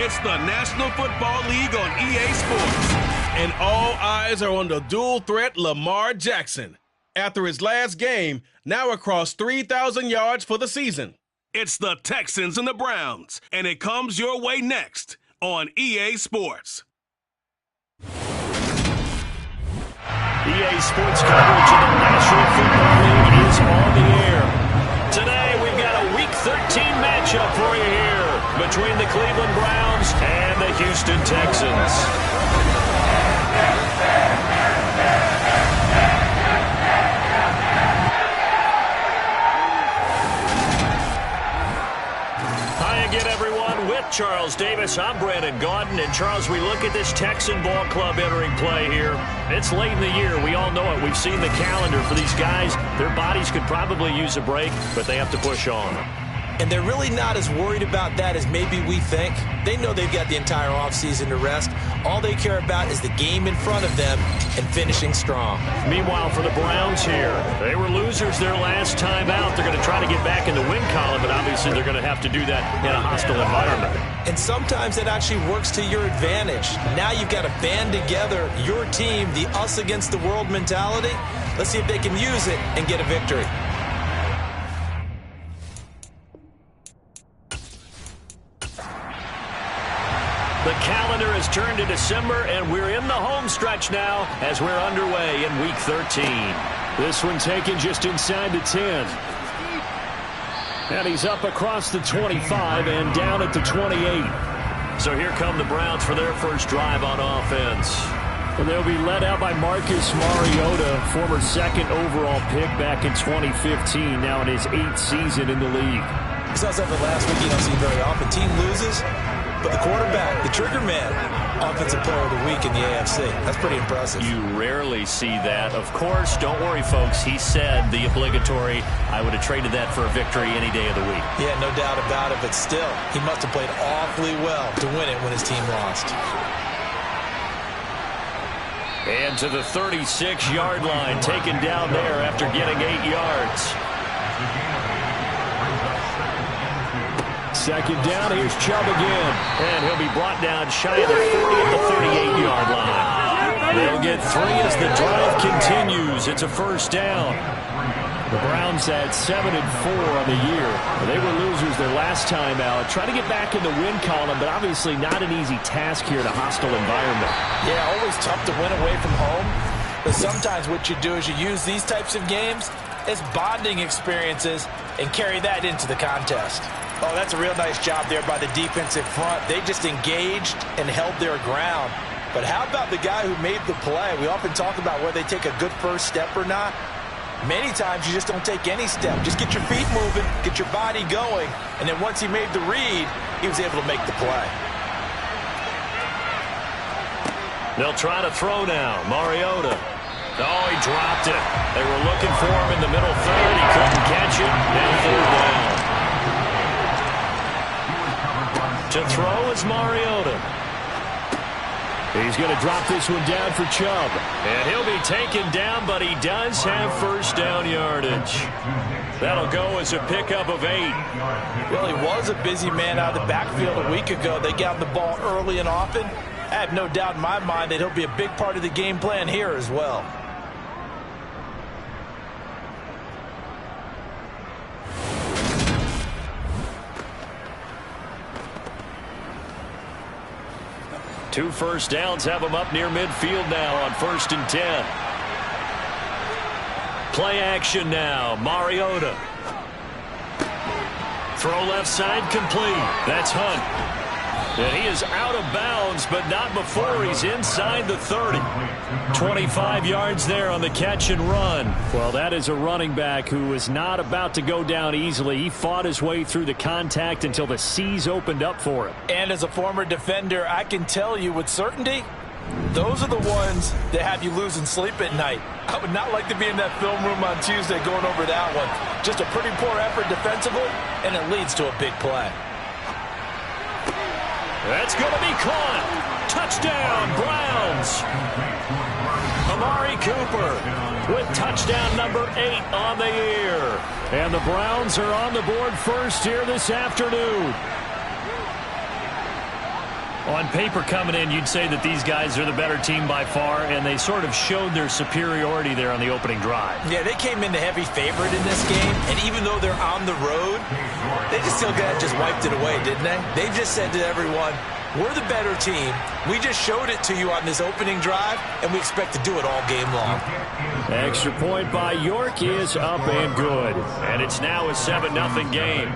It's the National Football League on EA Sports. And all eyes are on the dual threat Lamar Jackson. After his last game, now across 3,000 yards for the season. It's the Texans and the Browns, and it comes your way next on EA Sports. EA Sports coverage of the National Football League is on the air. Today, we've got a Week 13 matchup for you here between the Cleveland Browns and the Houston Texans. Again, everyone, with Charles Davis, I'm Brandon Gaudin. And, Charles, we look at this Texan ball club entering play here. It's late in the year. We all know it. We've seen the calendar for these guys. Their bodies could probably use a break, but they have to push on. And they're really not as worried about that as maybe we think. They know they've got the entire offseason to rest. All they care about is the game in front of them and finishing strong. Meanwhile, for the Browns here, they were losers their last time out. They're going to try to get back in the win column, but obviously they're going to have to do that in a hostile environment. And sometimes that actually works to your advantage. Now you've got to band together your team, the us against the world mentality. Let's see if they can use it and get a victory. The calendar has turned to December, and we're in the home stretch now as we're underway in Week 13. This one taken just inside the 10. And he's up across the 25 and down at the 28. So here come the Browns for their first drive on offense. And they'll be led out by Marcus Mariota, former second overall pick back in 2015, now in his 8th season in the league. We saw something last week you don't see very often. Team loses, but the quarterback, the trigger man, offensive player of the week in the AFC. That's pretty impressive. You rarely see that. Of course, don't worry, folks. He said the obligatory, I would have traded that for a victory any day of the week. Yeah, no doubt about it, but still, he must have played awfully well to win it when his team lost. And to the 36-yard line, taken down there after getting 8 yards. Second down, here's Chubb again. And he'll be brought down shy of the 40 at the 38-yard line. They'll get 3 as the drive continues. It's a first down. The Browns had 7-4 on the year. They were losers their last time out. Trying to get back in the win column, but obviously not an easy task here in a hostile environment. Yeah, always tough to win away from home. But sometimes what you do is you use these types of games as bonding experiences and carry that into the contest. Oh, that's a real nice job there by the defensive front. They just engaged and held their ground. But how about the guy who made the play? We often talk about whether they take a good first step or not. Many times you just don't take any step. Just get your feet moving, get your body going, and then once he made the read, he was able to make the play. They'll try to throw now. Mariota. Oh, he dropped it. They were looking for him in the middle third. He couldn't catch it. Now third down. To throw is Mariota. He's going to drop this one down for Chubb. And he'll be taken down, but he does have first down yardage. That'll go as a pickup of 8. Well, he was a busy man out of the backfield a week ago. They got the ball early and often. I have no doubt in my mind that he'll be a big part of the game plan here as well. Two first downs have him up near midfield now on 1st and 10. Play action now. Mariota. Throw left side complete. That's Hunt. And he is out of bounds, but not before he's inside the 30. 25 yards there on the catch and run. Well, that is a running back who is not about to go down easily. He fought his way through the contact until the seas opened up for him. And as a former defender, I can tell you with certainty, those are the ones that have you losing sleep at night. I would not like to be in that film room on Tuesday going over that one. Just a pretty poor effort defensively, and it leads to a big play. That's going to be caught. Touchdown, Browns. Amari Cooper with touchdown number 8 on the year. And the Browns are on the board first here this afternoon. On paper coming in, you'd say that these guys are the better team by far, and they sort of showed their superiority there on the opening drive. Yeah, they came in the heavy favorite in this game, and even though they're on the road, they just wiped it away, didn't they? They've just said to everyone, we're the better team. We just showed it to you on this opening drive, and we expect to do it all game long. Extra point by York is up and good, and it's now a 7-0 game.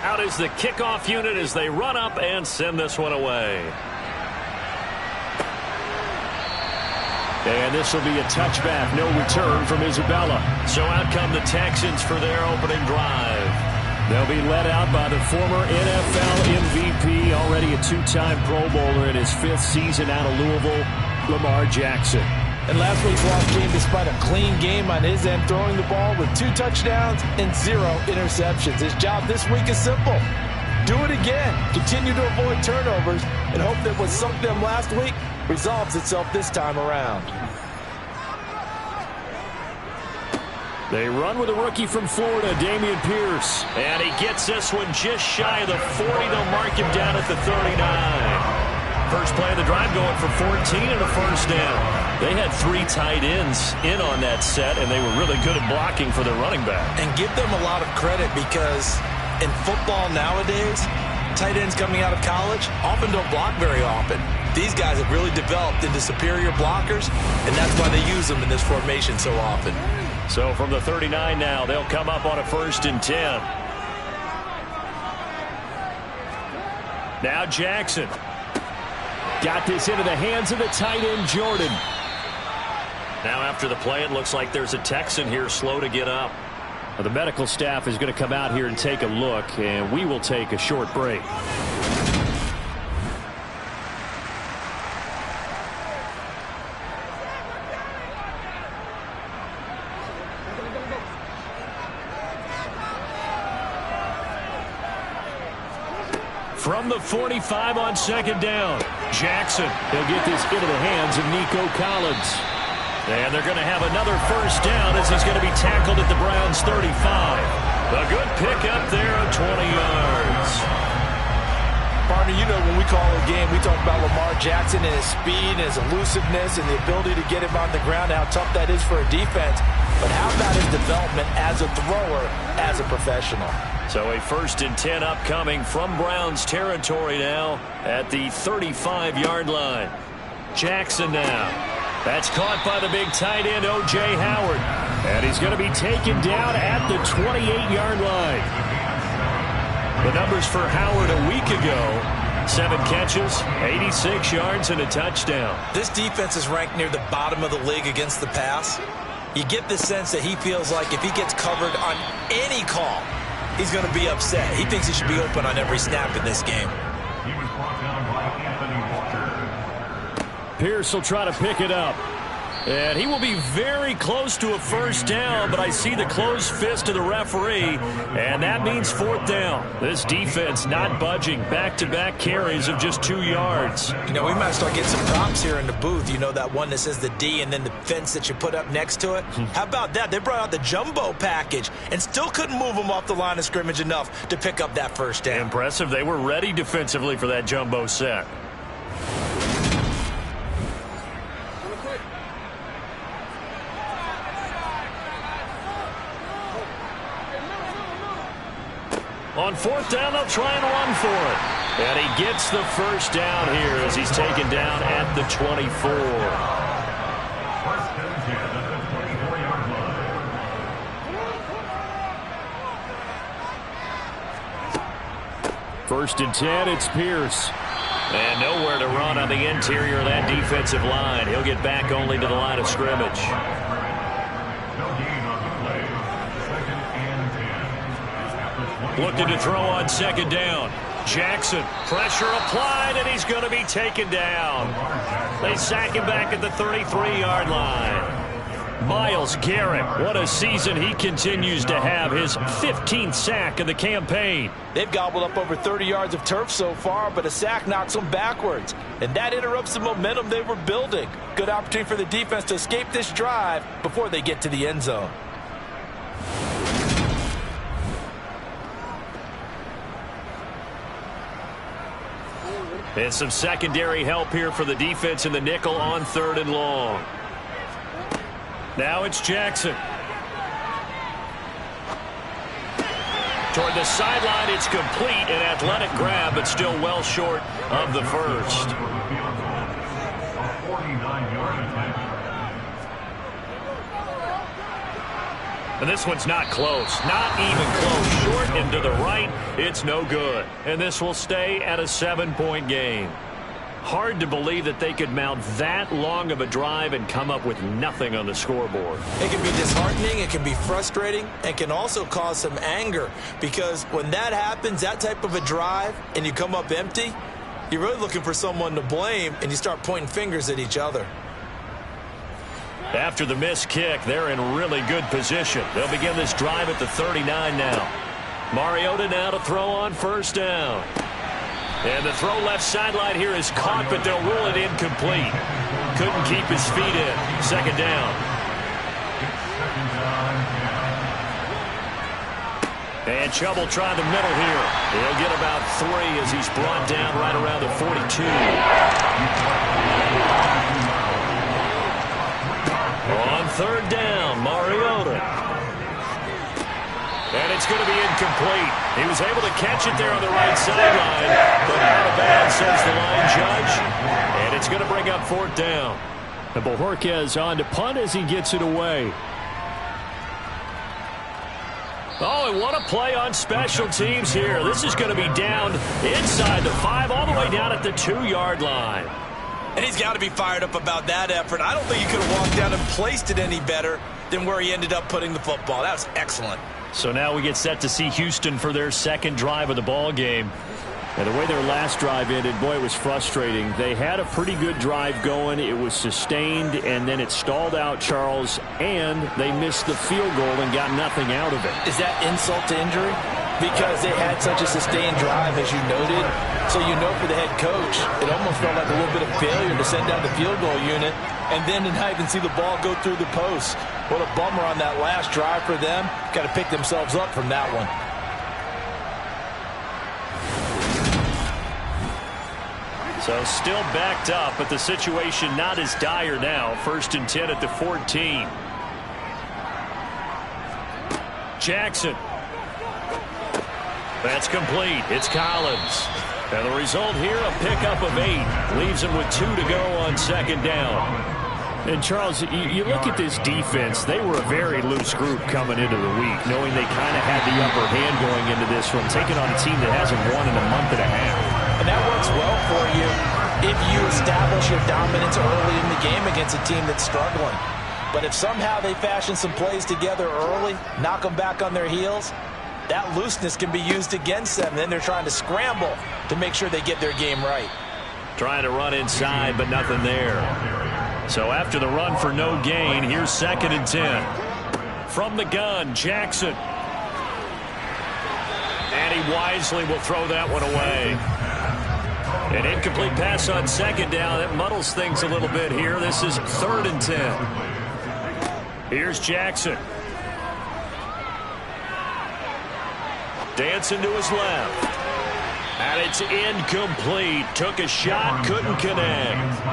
Out is the kickoff unit as they run up and send this one away. And this will be a touchback, no return from Isabella. So out come the Texans for their opening drive. They'll be led out by the former NFL MVP, already a two-time Pro Bowler in his 5th season out of Louisville, Lamar Jackson. And last week's loss came despite a clean game on his end, throwing the ball with 2 touchdowns and 0 interceptions. His job this week is simple. Do it again. Continue to avoid turnovers and hope that what sunk them last week resolves itself this time around. They run with a rookie from Florida, Dameon Pierce. And he gets this one just shy of the 40. They'll mark him down at the 39. First play of the drive going for 14 and a first down. They had 3 tight ends in on that set, and they were really good at blocking for their running back. And give them a lot of credit because in football nowadays, tight ends coming out of college often don't block very often. These guys have really developed into superior blockers, and that's why they use them in this formation so often. So from the 39 now, they'll come up on a 1st and 10. Now Jackson. Got this into the hands of the tight end, Jordan. Now after the play, it looks like there's a Texan here slow to get up. Well, the medical staff is going to come out here and take a look, and we will take a short break. From the 45 on 2nd down, Jackson. He'll get this into the hands of Nico Collins. And they're going to have another first down as he's going to be tackled at the Browns' 35. A good pickup there of 20 yards. Partner, you know when we call a game, we talk about Lamar Jackson and his speed, and his elusiveness, and the ability to get him on the ground, how tough that is for a defense. But how about his development as a thrower, as a professional? So a 1st and 10 upcoming from Browns territory now at the 35-yard line. Jackson now. That's caught by the big tight end, O.J. Howard. And he's going to be taken down at the 28-yard line. The numbers for Howard a week ago, 7 catches, 86 yards, and a touchdown. This defense is ranked near the bottom of the league against the pass. You get the sense that he feels like if he gets covered on any call, he's going to be upset. He thinks he should be open on every snap in this game. Pierce will try to pick it up. And he will be very close to a first down, but I see the closed fist of the referee, and that means 4th down. This defense not budging. Back-to-back carries of just 2 yards. You know, we might start getting some props here in the booth. You know, that one that says the D and then the fence that you put up next to it? How about that? They brought out the jumbo package and still couldn't move them off the line of scrimmage enough to pick up that first down. Impressive. They were ready defensively for that jumbo set. On 4th down, they'll try and run for it. And he gets the first down here as he's taken down at the 24. First and 10, it's Pierce. And nowhere to run on the interior of that defensive line. He'll get back only to the line of scrimmage. Looking to throw on 2nd down. Jackson, pressure applied, and he's going to be taken down. They sack him back at the 33-yard line. Myles Garrett, what a season he continues to have. His 15th sack of the campaign. They've gobbled up over 30 yards of turf so far, but a sack knocks them backwards. And that interrupts the momentum they were building. Good opportunity for the defense to escape this drive before they get to the end zone. And some secondary help here for the defense in the nickel on 3rd and long. Now it's Jackson. Toward the sideline, it's complete. An athletic grab, but still well short of the first. And this one's not close. Not even close. Short and to the right. It's no good. And this will stay at a 7-point game. Hard to believe that they could mount that long of a drive and come up with nothing on the scoreboard. It can be disheartening, it can be frustrating, and can also cause some anger. Because when that happens, that type of a drive, and you come up empty, you're really looking for someone to blame, and you start pointing fingers at each other. After the missed kick, they're in really good position. They'll begin this drive at the 39 now. Mariota now to throw on 1st down. And the throw left sideline here is caught, but they'll rule it incomplete. Couldn't keep his feet in. 2nd down. And Chubb will try the middle here. He'll get about 3 as he's brought down right around the 42. On 3rd down, Mariota. And it's going to be incomplete. He was able to catch it there on the right sideline, but out of bounds, says the line judge. And it's going to bring up 4th down. And Bojorquez on to punt as he gets it away. Oh, and what a play on special teams here. This is going to be down inside the 5, all the way down at the 2-yard line. And he's got to be fired up about that effort. I don't think he could have walked down and placed it any better than where he ended up putting the football. That was excellent. So now we get set to see Houston for their 2nd drive of the ball game. And the way their last drive ended, boy, it was frustrating. They had a pretty good drive going. It was sustained, and then it stalled out, Charles, and they missed the field goal and got nothing out of it. Is that insult to injury? Because they had such a sustained drive, as you noted. So you know for the head coach, it almost felt like a little bit of failure to send down the field goal unit and then to not even see the ball go through the post. What a bummer on that last drive for them. Got to pick themselves up from that one. So still backed up, but the situation not as dire now. 1st and 10 at the 14. Jackson. That's complete. It's Collins. And the result here, a pickup of 8. Leaves him with 2 to go on 2nd down. And, Charles, you look at this defense. They were a very loose group coming into the week, knowing they kind of had the upper hand going into this one, taking on a team that hasn't won in a month and a half. And that works well for you if you establish your dominance early in the game against a team that's struggling. But if somehow they fashion some plays together early, knock them back on their heels, that looseness can be used against them. Then they're trying to scramble to make sure they get their game right. Trying to run inside, but nothing there. So after the run for no gain, here's 2nd and 10. From the gun, Jackson. And he wisely will throw that one away. An incomplete pass on 2nd down. That muddles things a little bit here. This is 3rd and 10. Here's Jackson. Dancing to his left. And it's incomplete. Took a shot, couldn't connect.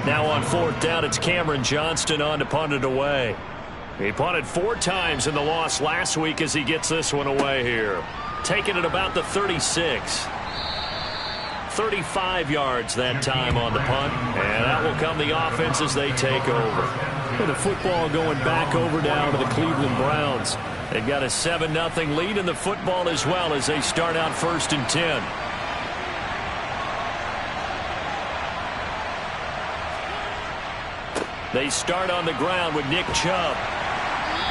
Now on 4th down, it's Cameron Johnston on to punt it away. He punted 4 times in the loss last week as he gets this one away here. Taking it about the 36. 35 yards that time on the punt. And out will come the offense as they take over. And the football going back over down to the Cleveland Browns. They've got a 7-0 lead in the football as well as they start out 1st and 10. They start on the ground with Nick Chubb.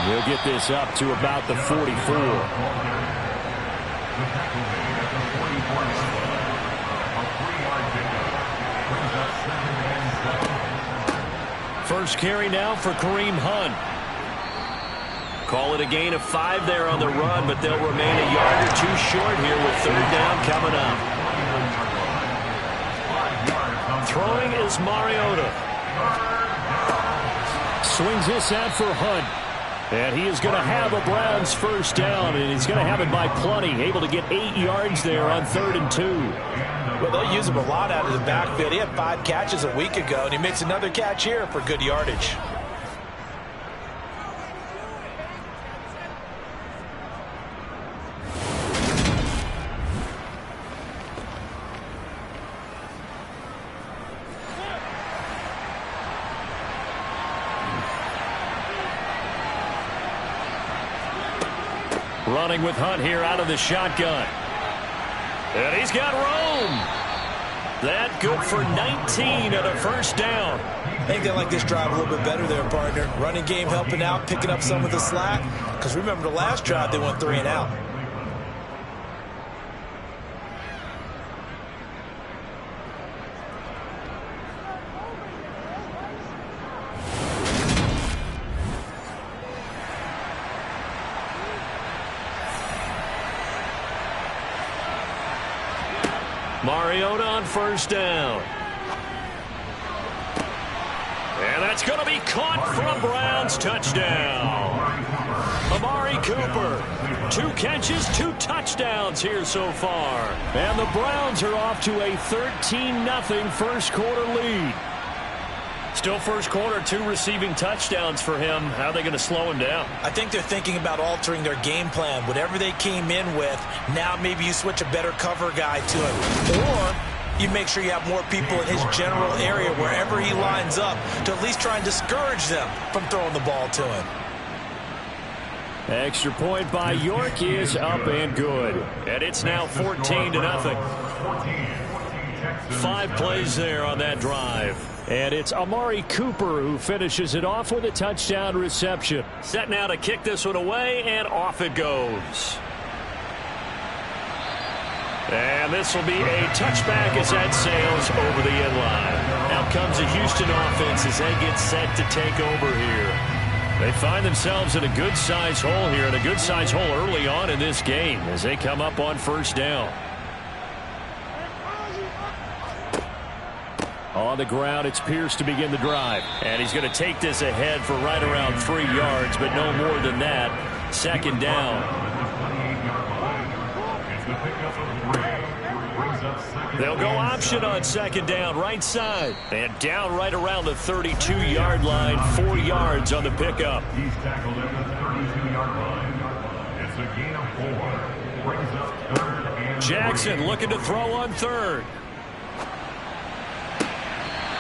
He'll get this up to about the 44. First carry now for Kareem Hunt. Call it a gain of 5 there on the run, but they'll remain a yard or 2 short here with 3rd down coming up. Throwing is Mariota. Swings this out for Hunt. And he is going to have a Browns first down, and he's going to have it by plenty. Able to get 8 yards there on 3rd and 2. Well, they'll use him a lot out of the backfield. He had 5 catches a week ago, and he makes another catch here for good yardage. Running with Hunt here out of the shotgun. And he's got room. That good for 19 and a first down. I think they like this drive a little bit better there, partner. Running game helping out, picking up some of the slack. Because remember the last drive, they went 3 and out. Mariota on first down. And that's going to be caught for a Browns touchdown. Amari Cooper, 2 catches, 2 touchdowns here so far. And the Browns are off to a 13-0 first quarter lead. Still first quarter, 2 receiving touchdowns for him. How are they going to slow him down? I think they're thinking about altering their game plan. Whatever they came in with, now maybe you switch a better cover guy to him. Or you make sure you have more people in his general area wherever he lines up to at least try and discourage them from throwing the ball to him. Extra point by York is up and good. And it's now 14-0. 5 plays there on that drive. And it's Amari Cooper who finishes it off with a touchdown reception. Set now to kick this one away, and off it goes. And this will be a touchback as that sails over the end line. Now comes the Houston offense as they get set to take over here. They find themselves in a good-sized hole here, and a good-sized hole early on in this game as they come up on first down. On the ground, it's Pierce to begin the drive. And he's going to take this ahead for right around 3 yards, but no more than that. 2nd down. They'll go option on 2nd down, right side. And down right around the 32-yard line, 4 yards on the pickup. He's tackled at the 32-yard line. It's a gain of 4. Brings up 3rd and Jackson looking to throw on 3rd.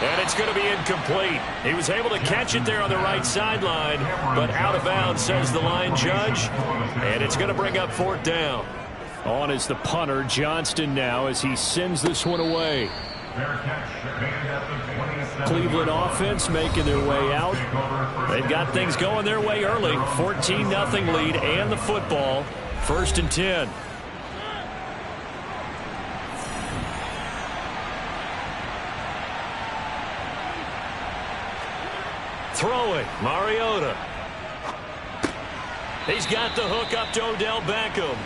And it's going to be incomplete. He was able to catch it there on the right sideline, but out of bounds, says the line judge. And it's going to bring up 4th down. On is the punter, Johnston, now as he sends this one away. Cleveland offense making their way out. They've got things going their way early. 14-0 lead and the football. 1st and 10. Throwing, Mariota. He's got the hook up to Odell Beckham.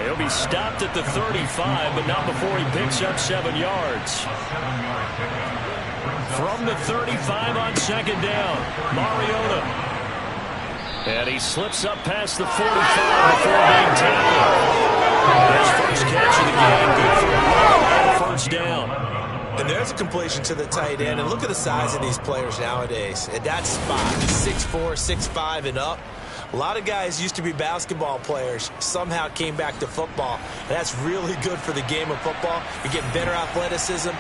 He'll be stopped at the 35, but not before he picks up 7 yards. From the 35 on 2nd down, Mariota. And he slips up past the 45 before being tackled. His first catch of the game, good for a first down. And there's a completion to the tight end. And look at the size of these players nowadays. At that spot, 6'4", 6'5", and up. A lot of guys used to be basketball players, somehow came back to football. And that's really good for the game of football. You get better athleticism,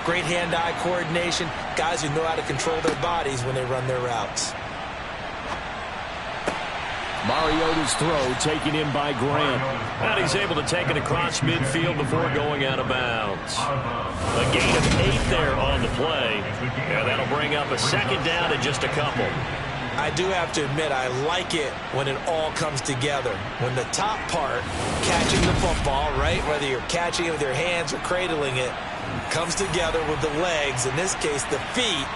great hand-eye coordination, guys who know how to control their bodies when they run their routes. Mariota's throw taken in by Grant. And he's able to take it across midfield before going out of bounds. A gain of 8 there on the play. And that'll bring up a 2nd down and just a couple. I do have to admit, I like it when it all comes together. When the top part, catching the football, right, whether you're catching it with your hands or cradling it, comes together with the legs, in this case the feet,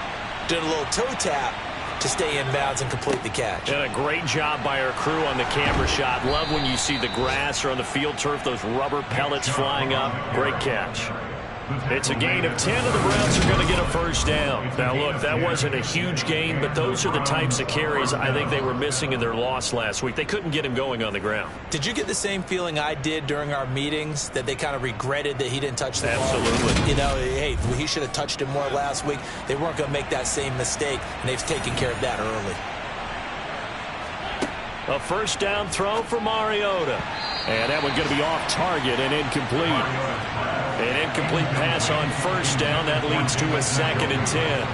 doing a little toe tap to stay in bounds and complete the catch. And a great job by our crew on the camera shot. Love when you see the grass or on the field turf, those rubber pellets flying up. Great catch. It's a gain of 10, and the Browns are going to get a first down. Now, look, that wasn't a huge gain, but those are the types of carries I think they were missing in their loss last week. They couldn't get him going on the ground. Did you get the same feeling I did during our meetings, that they kind of regretted that he didn't touch the ball? Absolutely. You know, hey, he should have touched it more last week. They weren't going to make that same mistake, and they've taken care of that early. A first down throw for Mariota. And that one's going to be off target and incomplete. An incomplete pass on first down. That leads to a 2nd and 10.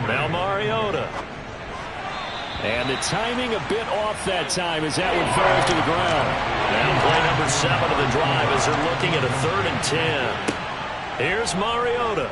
Now Mariota. And the timing a bit off that time as that one falls to the ground. Now play number 7 of the drive as they're looking at a 3rd and 10. Here's Mariota.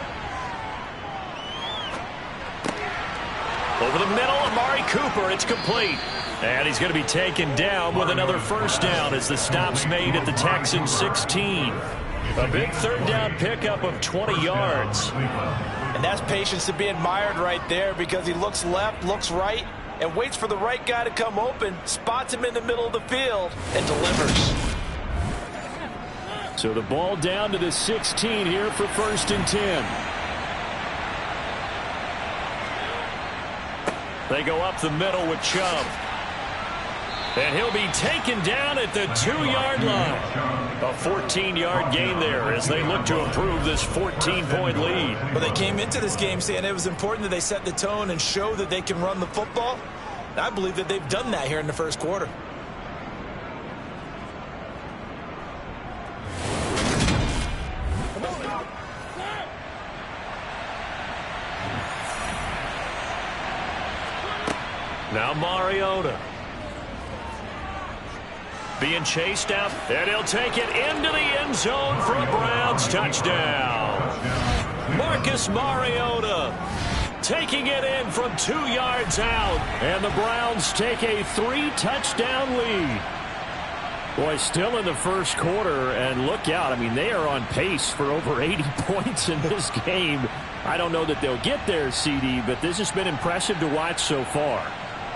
Over the middle, Amari Cooper. It's complete. And he's going to be taken down with another first down as the stop's made at the Texans 16. A big 3rd down pickup of 20 yards. And that's patience to be admired right there, because he looks left, looks right, and waits for the right guy to come open, spots him in the middle of the field, and delivers. So the ball down to the 16 here for 1st and 10. They go up the middle with Chubb. And he'll be taken down at the 2-yard line. A 14-yard gain there as they look to improve this 14-point lead. But they came into this game saying it was important that they set the tone and show that they can run the football. And I believe that they've done that here in the first quarter. Now Mariota. Being chased out, and he'll take it into the end zone for a Browns touchdown. Marcus Mariota taking it in from 2 yards out, and the Browns take a 3-touchdown lead. Boy, still in the first quarter, and look out. I mean, they are on pace for over 80 points in this game. I don't know that they'll get there, CD, but this has been impressive to watch so far.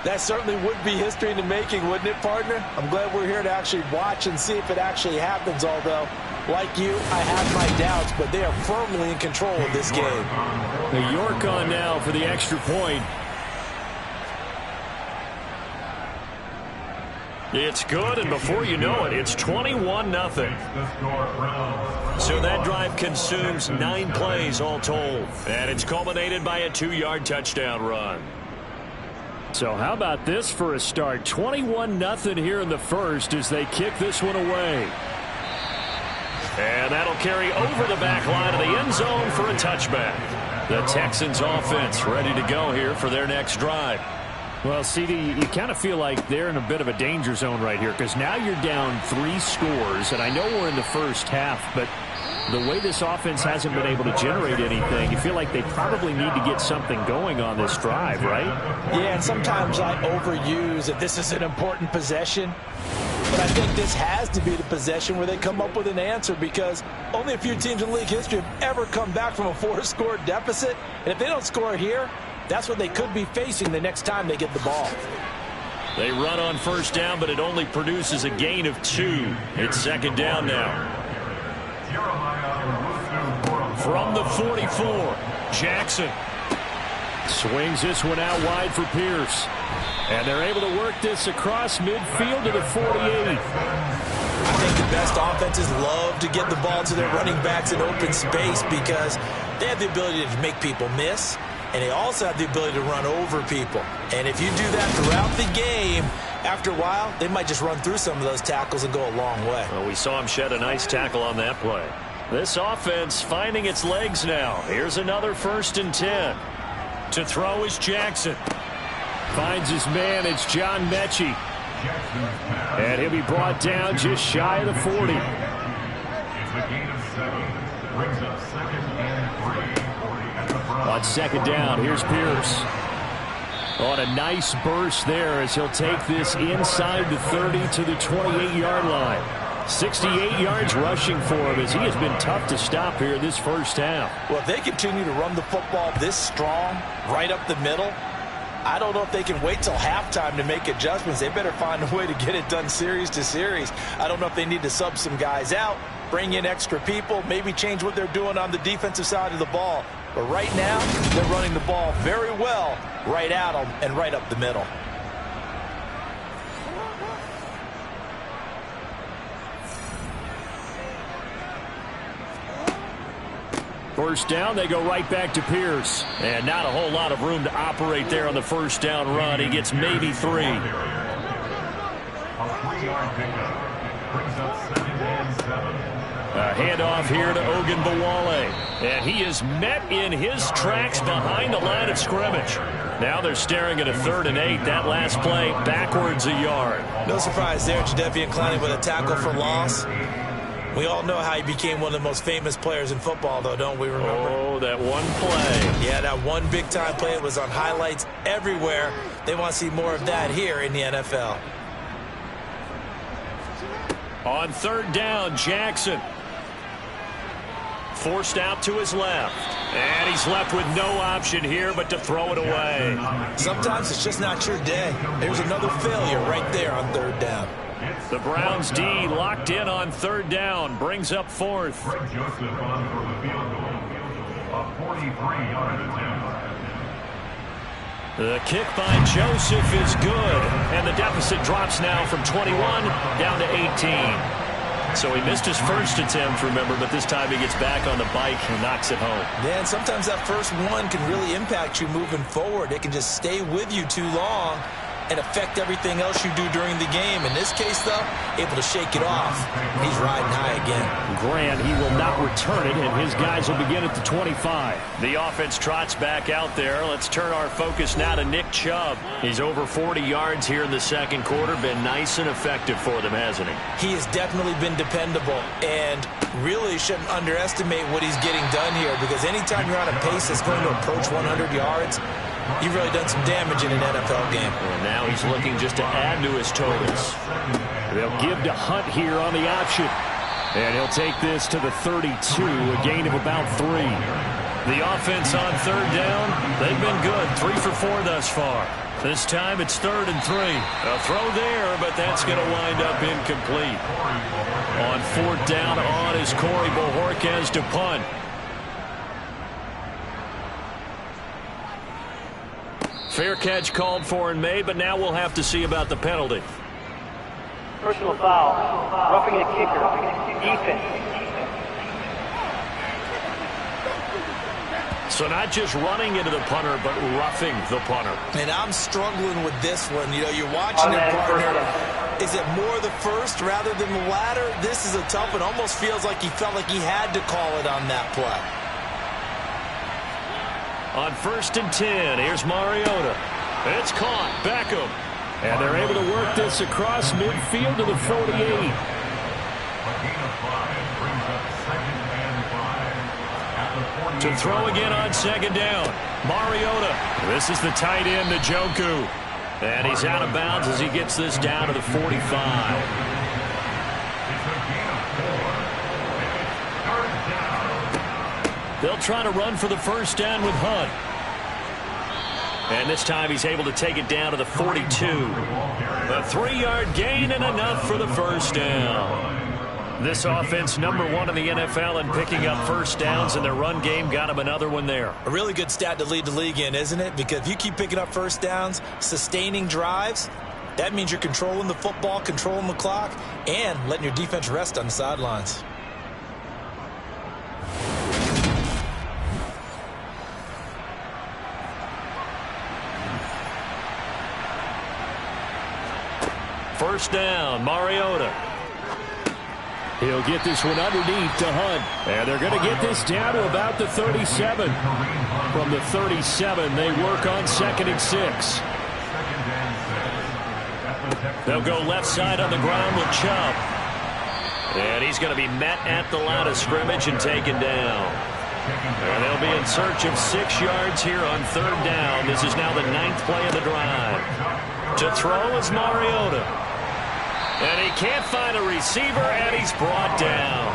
That certainly would be history in the making, wouldn't it, partner? I'm glad we're here to actually watch and see if it actually happens, although, like you, I have my doubts, but they are firmly in control of this game. The York on now for the extra point. It's good, and before you know it, it's 21-0. So that drive consumes 9 plays all told, and it's culminated by a 2-yard touchdown run. So how about this for a start? 21-0 here in the first as they kick this one away. And that'll carry over the back line of the end zone for a touchback. The Texans offense ready to go here for their next drive. Well, CD, you kind of feel like they're in a bit of a danger zone right here, because now you're down 3 scores, and I know we're in the first half, but the way this offense hasn't been able to generate anything, you feel like they probably need to get something going on this drive, right? Yeah, and sometimes I overuse that this is an important possession. But I think this has to be the possession where they come up with an answer, because only a few teams in league history have ever come back from a 4-score deficit. And if they don't score here, that's what they could be facing the next time they get the ball. They run on first down, but it only produces a gain of 2. It's 2nd down now. From the 44, Jackson swings this one out wide for Pierce. And they're able to work this across midfield to the 48. I think the best offenses love to get the ball to their running backs in open space, because they have the ability to make people miss, and they also have the ability to run over people. And if you do that throughout the game, after a while, they might just run through some of those tackles and go a long way. Well, we saw him shed a nice tackle on that play. This offense finding its legs now. Here's another 1st and 10. To throw is Jackson. Finds his man. It's John Mechie. And he'll be brought down just shy of the 40. It's a gain of 7. Brings up 2nd and 3. On 2nd down, here's Pierce. On a nice burst there as he'll take this inside the 30 to the 28-yard line. 68 yards rushing for him as he has been tough to stop here this first half. Well, if they continue to run the football this strong, right up the middle, I don't know if they can wait till halftime to make adjustments. They better find a way to get it done series to series. I don't know if they need to sub some guys out, bring in extra people, maybe change what they're doing on the defensive side of the ball. But right now, they're running the ball very well right at them and right up the middle. First down, they go right back to Pierce. And not a whole lot of room to operate there on the first down run. He gets maybe 3. A 3-yard pickup brings up 2nd and 7. A handoff here to Ogunbowale. And he is met in his tracks behind the line of scrimmage. Now they're staring at a 3rd and 8. That last play backwards a yard. No surprise there, Jadeveon Clowney with a tackle for loss. We all know how he became one of the most famous players in football, though, don't we remember? Oh, that one play. Yeah, that one big-time play. It was on highlights everywhere. They want to see more of that here in the NFL. On 3rd down, Jackson. Forced out to his left. And he's left with no option here but to throw it away. Sometimes it's just not your day. There's another failure right there on 3rd down. The Browns D locked in on 3rd down. Brings up 4th. Greg Joseph on for the field goal. A 43-yard attempt. The kick by Joseph is good. And the deficit drops now from 21 down to 18. So he missed his first attempt, remember, but this time he gets back on the bike and knocks it home. Yeah, and sometimes that first one can really impact you moving forward. It can just stay with you too long and affect everything else you do during the game. In this case, though, able to shake it off. He's riding high again. Grant, he will not return it, and his guys will begin at the 25. The offense trots back out there. Let's turn our focus now to Nick Chubb. He's over 40 yards here in the second quarter. Been nice and effective for them, hasn't he? He has definitely been dependable, and really shouldn't underestimate what he's getting done here, because anytime you're on a pace that's going to approach 100 yards, you've really done some damage in an NFL game. And now he's looking just to add to his totals. They'll give to Hunt here on the option. And he'll take this to the 32, a gain of about 3. The offense on 3rd down, they've been good. 3 for 4 thus far. This time it's 3rd and 3. A throw there, but that's going to wind up incomplete. On 4th down, on is Corey Bojorquez to punt. Fair catch called for and made, but now we'll have to see about the penalty. Personal foul, roughing the kicker, defense. So not just running into the punter, but roughing the punter. And I'm struggling with this one. You know, you're watching it, partner. Is it more the first rather than the latter? This is a tough one. Almost feels like he felt like he had to call it on that play. On 1st and 10, here's Mariota. It's caught. Beckham. And they're able to work this across midfield to the 48. A gain of 5 brings up 2nd and 5. At the 48. To throw again on 2nd down. Mariota. This is the tight end, Njoku. And he's out of bounds as he gets this down to the 45. It's a gain of 4. And it's 3rd down. They'll try to run for the first down with Hunt. And this time he's able to take it down to the 42. A 3-yard gain and enough for the first down. This offense #1 in the NFL in picking up first downs, and their run game got him another one there. A really good stat to lead the league in, isn't it? Because if you keep picking up first downs, sustaining drives, that means you're controlling the football, controlling the clock, and letting your defense rest on the sidelines. First down, Mariota. He'll get this one underneath to Hunt. And they're going to get this down to about the 37. From the 37, they work on 2nd and 6. They'll go left side on the ground with Chubb. And he's going to be met at the line of scrimmage and taken down. And they'll be in search of 6 yards here on 3rd down. This is now the 9th play of the drive. To throw is Mariota. And he can't find a receiver, and he's brought down.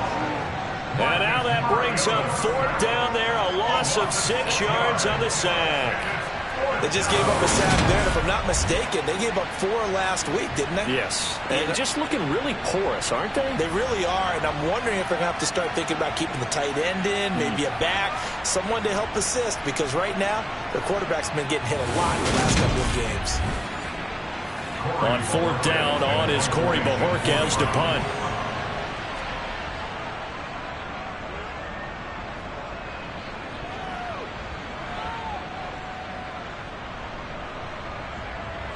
And now that brings up 4th down there, a loss of 6 yards on the sack. They just gave up a sack there, and if I'm not mistaken, they gave up 4 last week, didn't they? Yes. And just looking really porous, aren't they? They really are, and I'm wondering if they're going to have to start thinking about keeping the tight end in, maybe a back, someone to help assist, because right now, their quarterback's been getting hit a lot in the last couple of games. On 4th down, on is Corey Bajorquez to punt.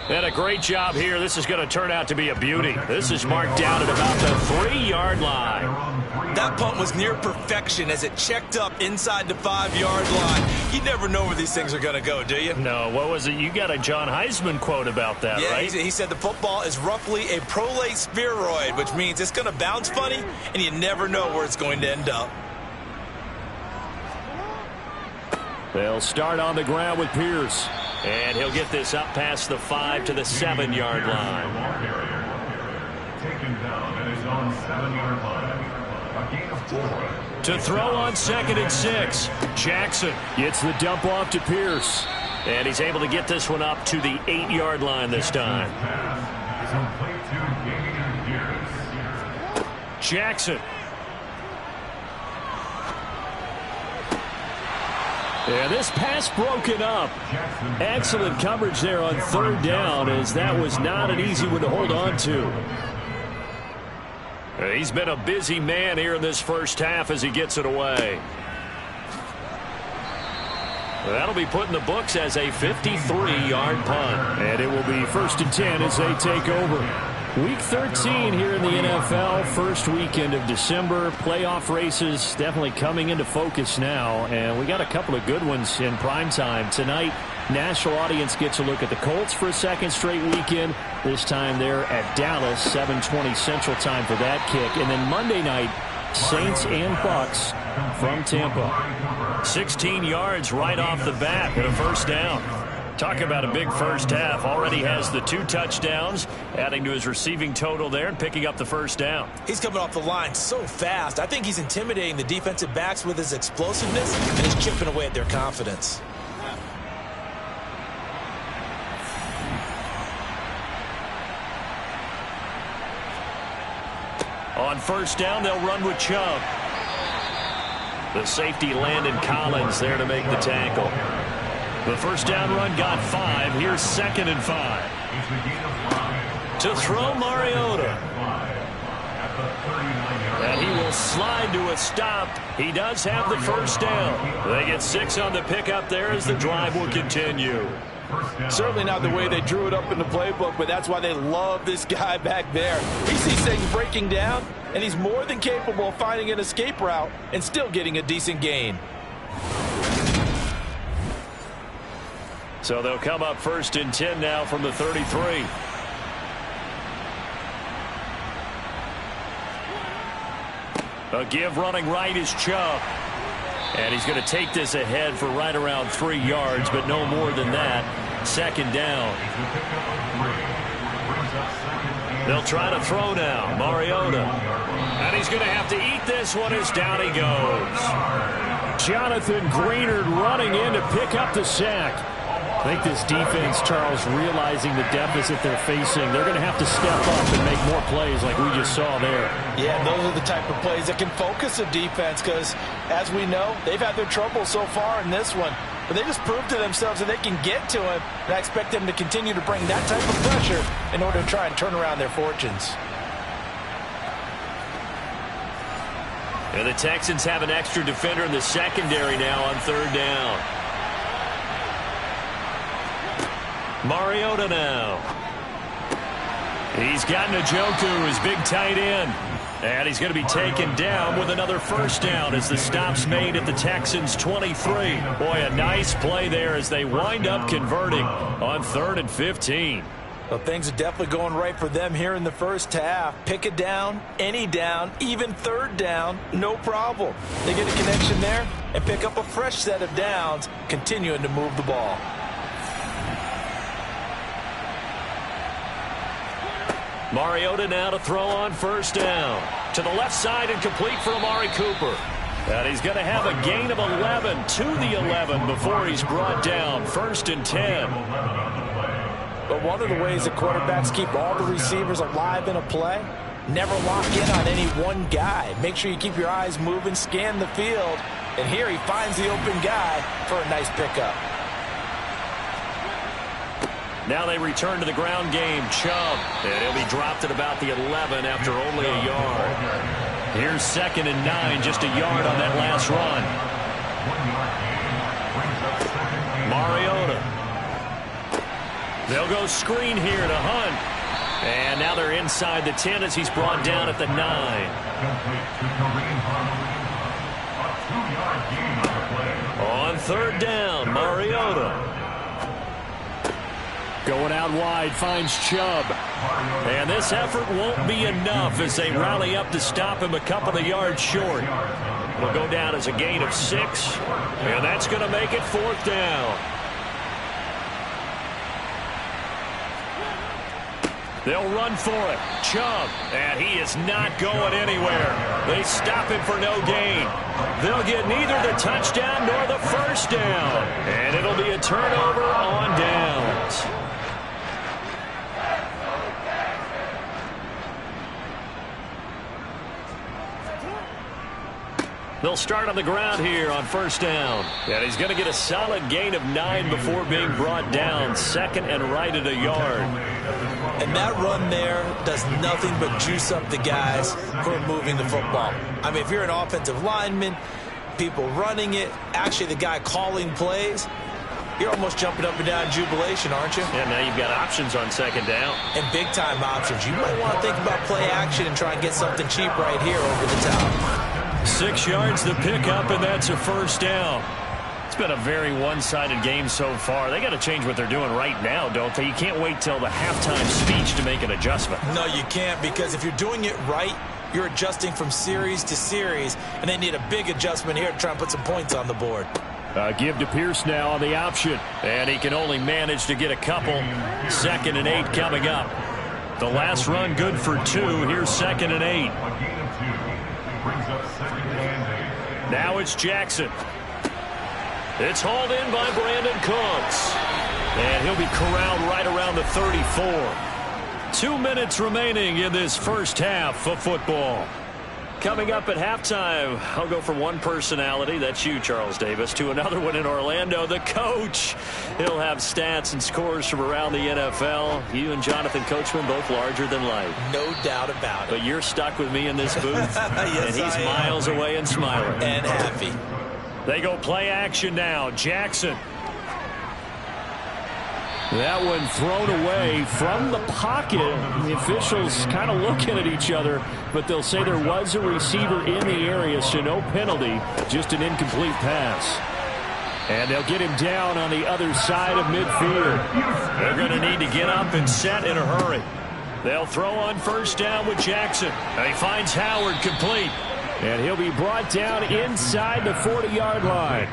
And a great job here. This is going to turn out to be a beauty. This is marked down at about the 3-yard line. That punt was near perfection as it checked up inside the 5-yard line. You never know where these things are going to go, do you? No, what was it? You got a John Heisman quote about that, right? He said the football is roughly a prolate spheroid, which means it's going to bounce funny, and you never know where it's going to end up. They'll start on the ground with Pierce. And he'll get this up past the 5 to the 7-yard line. Taken down and is on 7-yard line. A gain of 4. To throw on 2nd and 6. Jackson gets the dump off to Pierce. And he's able to get this one up to the 8-yard line this time. Jackson. Yeah, this pass broken up. Excellent coverage there on 3rd down, as that was not an easy one to hold on to. He's been a busy man here in this first half as he gets it away. That'll be put in the books as a 53-yard punt. And it will be 1st and 10 as they take over. Week 13 here in the NFL, first weekend of December. Playoff races definitely coming into focus now, and we got a couple of good ones in prime time. Tonight, national audience gets a look at the Colts for a 2nd straight weekend. This time they're at Dallas, 7:20 Central Time for that kick. And then Monday night, Saints and Bucks from Tampa. 16 yards right off the bat and a 1st down. Talk about a big first half. Already has the 2 touchdowns, adding to his receiving total there and picking up the 1st down. He's coming off the line so fast. I think he's intimidating the defensive backs with his explosiveness, and he's chipping away at their confidence. On 1st down, they'll run with Chubb. The safety Landon Collins there to make the tackle. The 1st down run got 5. Here's 2nd and 5. To throw Mariota. And he will slide to a stop. He does have the 1st down. They get 6 on the pickup there as the drive will continue. Certainly not the way they drew it up in the playbook, but that's why they love this guy back there. He sees things breaking down, and he's more than capable of finding an escape route and still getting a decent gain. So they'll come up 1st and 10 now from the 33. A give running right is Chubb. And he's going to take this ahead for right around 3 yards, but no more than that. 2nd down. They'll try to throw now. Mariota. And he's going to have to eat this one as down he goes. Jonathan Greenard running in to pick up the sack. I think this defense, Charles, realizing the deficit they're facing, they're going to have to step up and make more plays like we just saw there. Yeah, those are the type of plays that can focus a defense because, as we know, they've had their trouble so far in this one. But they just proved to themselves that they can get to him, and I expect them to continue to bring that type of pressure in order to try and turn around their fortunes. And the Texans have an extra defender in the secondary now on 3rd down. Mariota now. He's got Njoku, his big tight end. And he's going to be taken down with another 1st down as the stop's made at the Texans' 23. Boy, a nice play there as they wind up converting on 3rd and 15. Well, things are definitely going right for them here in the first half. Pick a down, any down, even 3rd down, no problem. They get a connection there and pick up a fresh set of downs, continuing to move the ball. Mariota now to throw on 1st down. To the left side and complete for Amari Cooper. And he's going to have a gain of 11 to the 11 before he's brought down. 1st and 10. But one of the ways that quarterbacks keep all the receivers alive in a play, never lock in on any one guy. Make sure you keep your eyes moving, scan the field. And here he finds the open guy for a nice pickup. Now they return to the ground game. Chubb. And he'll be dropped at about the 11 after only a yard. Here's 2nd and 9, just a yard on that last run. Mariota. They'll go screen here to Hunt. And now they're inside the 10 as he's brought down at the 9. On 3rd down, Mariota. Going out wide, finds Chubb. And this effort won't be enough as they rally up to stop him a couple of yards short. It'll go down as a gain of 6. And that's going to make it 4th down. They'll run for it. Chubb. And he is not going anywhere. They stop him for no gain. They'll get neither the touchdown nor the 1st down. And it'll be a turnover on downs. They'll start on the ground here on 1st down. And he's going to get a solid gain of 9 before being brought down. 2nd and right at a yard. And that run there does nothing but juice up the guys who are moving the football. I mean, if you're an offensive lineman, people running it, actually the guy calling plays, you're almost jumping up and down in jubilation, aren't you? Yeah, now you've got options on 2nd down. And big-time options. You might want to think about play action and try and get something cheap right here over the top. 6 yards to pick up, and that's a 1st down. It's been a very one-sided game so far. They got to change what they're doing right now, don't they? You can't wait till the halftime speech to make an adjustment. No, you can't, because if you're doing it right, you're adjusting from series to series, and they need a big adjustment here to try and put some points on the board. Give to Pierce now on the option, and he can only manage to get a couple. 2nd and 8 coming up. The last run good for 2. Here's 2nd and 8. Now it's Jackson. It's hauled in by Brandon Cooks. And he'll be corralled right around the 34. 2 minutes remaining in this first half of football. Coming up at halftime, I'll go from one personality, that's you, Charles Davis, to another one in Orlando, the coach. He'll have stats and scores from around the NFL. You and Jonathan Coachman both larger than life. No doubt about it. But you're stuck with me in this booth, yes, and he's miles away and smiling. And happy. They go play action now. Jackson. That one thrown away from the pocket. The officials kind of looking at each other, but they'll say there was a receiver in the area, so no penalty, just an incomplete pass. And they'll get him down on the other side of midfield. They're going to need to get up and set in a hurry. They'll throw on 1st down with Jackson. And he finds Howard complete. And he'll be brought down inside the 40-yard line.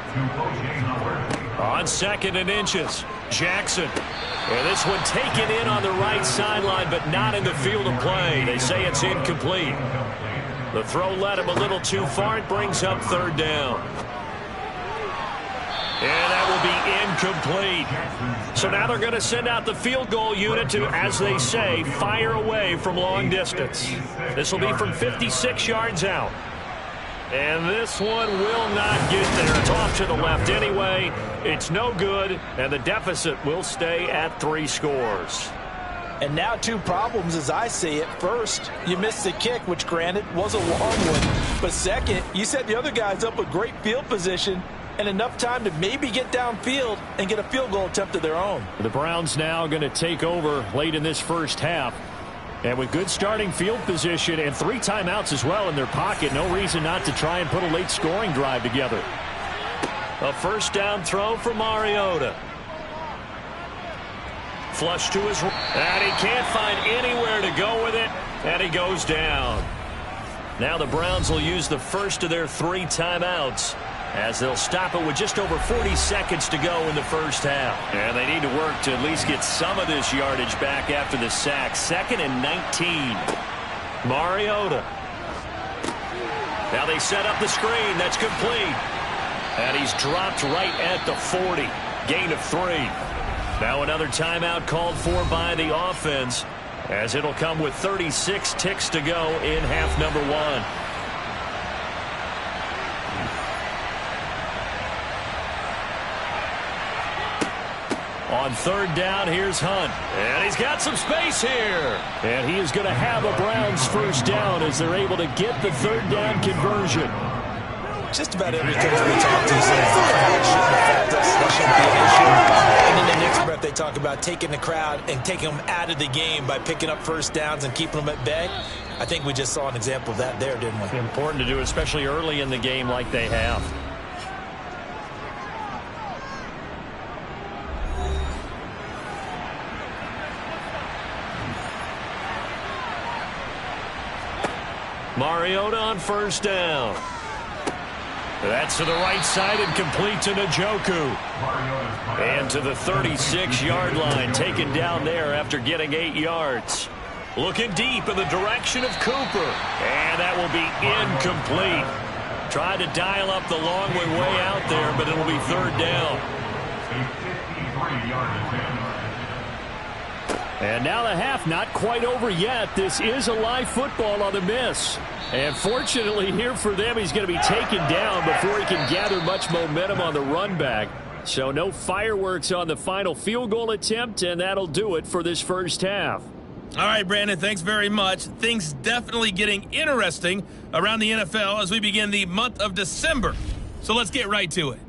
On 2nd and inches, Jackson. And this one taken in on the right sideline, but not in the field of play. They say it's incomplete. The throw led him a little too far. It brings up 3rd down. And that will be incomplete. So now they're going to send out the field goal unit to, as they say, fire away from long distance. This will be from 56 yards out. And this one will not get there. It's off to the left anyway. It's no good, and the deficit will stay at 3 scores. And now 2 problems as I see it. First, you missed the kick, which granted was a long one. But second, you set the other guys up with great field position and enough time to maybe get downfield and get a field goal attempt of their own. The Browns now going to take over late in this first half. And with good starting field position and 3 timeouts as well in their pocket, no reason not to try and put a late scoring drive together. A 1st down throw for Mariota. Flush to his right. And he can't find anywhere to go with it. And he goes down. Now the Browns will use the first of their 3 timeouts, as they'll stop it with just over 40 seconds to go in the first half. And they need to work to at least get some of this yardage back after the sack. 2nd and 19. Mariota. Now they set up the screen. That's complete. And he's dropped right at the 40. Gain of 3. Now another timeout called for by the offense, as it'll come with 36 ticks to go in half number 1. On third down, here's Hunt. And he's got some space here. And he is going to have a Browns first down as they're able to get the third down conversion. Just about every coach we talk to says the crowd shouldn't affect us. That shouldn't be an issue. And in the next breath, they talk about taking the crowd and taking them out of the game by picking up first downs and keeping them at bay. I think we just saw an example of that there, didn't we? Important to do, especially early in the game like they have. Mariota on first down. That's to the right side and complete to Njoku. And to the 36-yard line, taken down there after getting 8 yards. Looking deep in the direction of Cooper. And that will be incomplete. Tried to dial up the long way out there, but it'll be third down. And now the half not quite over yet. This is a live football on the miss. And fortunately here for them, he's going to be taken down before he can gather much momentum on the run back. So no fireworks on the final field goal attempt, and that'll do it for this first half. All right, Brandon, thanks very much. Things definitely getting interesting around the NFL as we begin the month of December. So let's get right to it.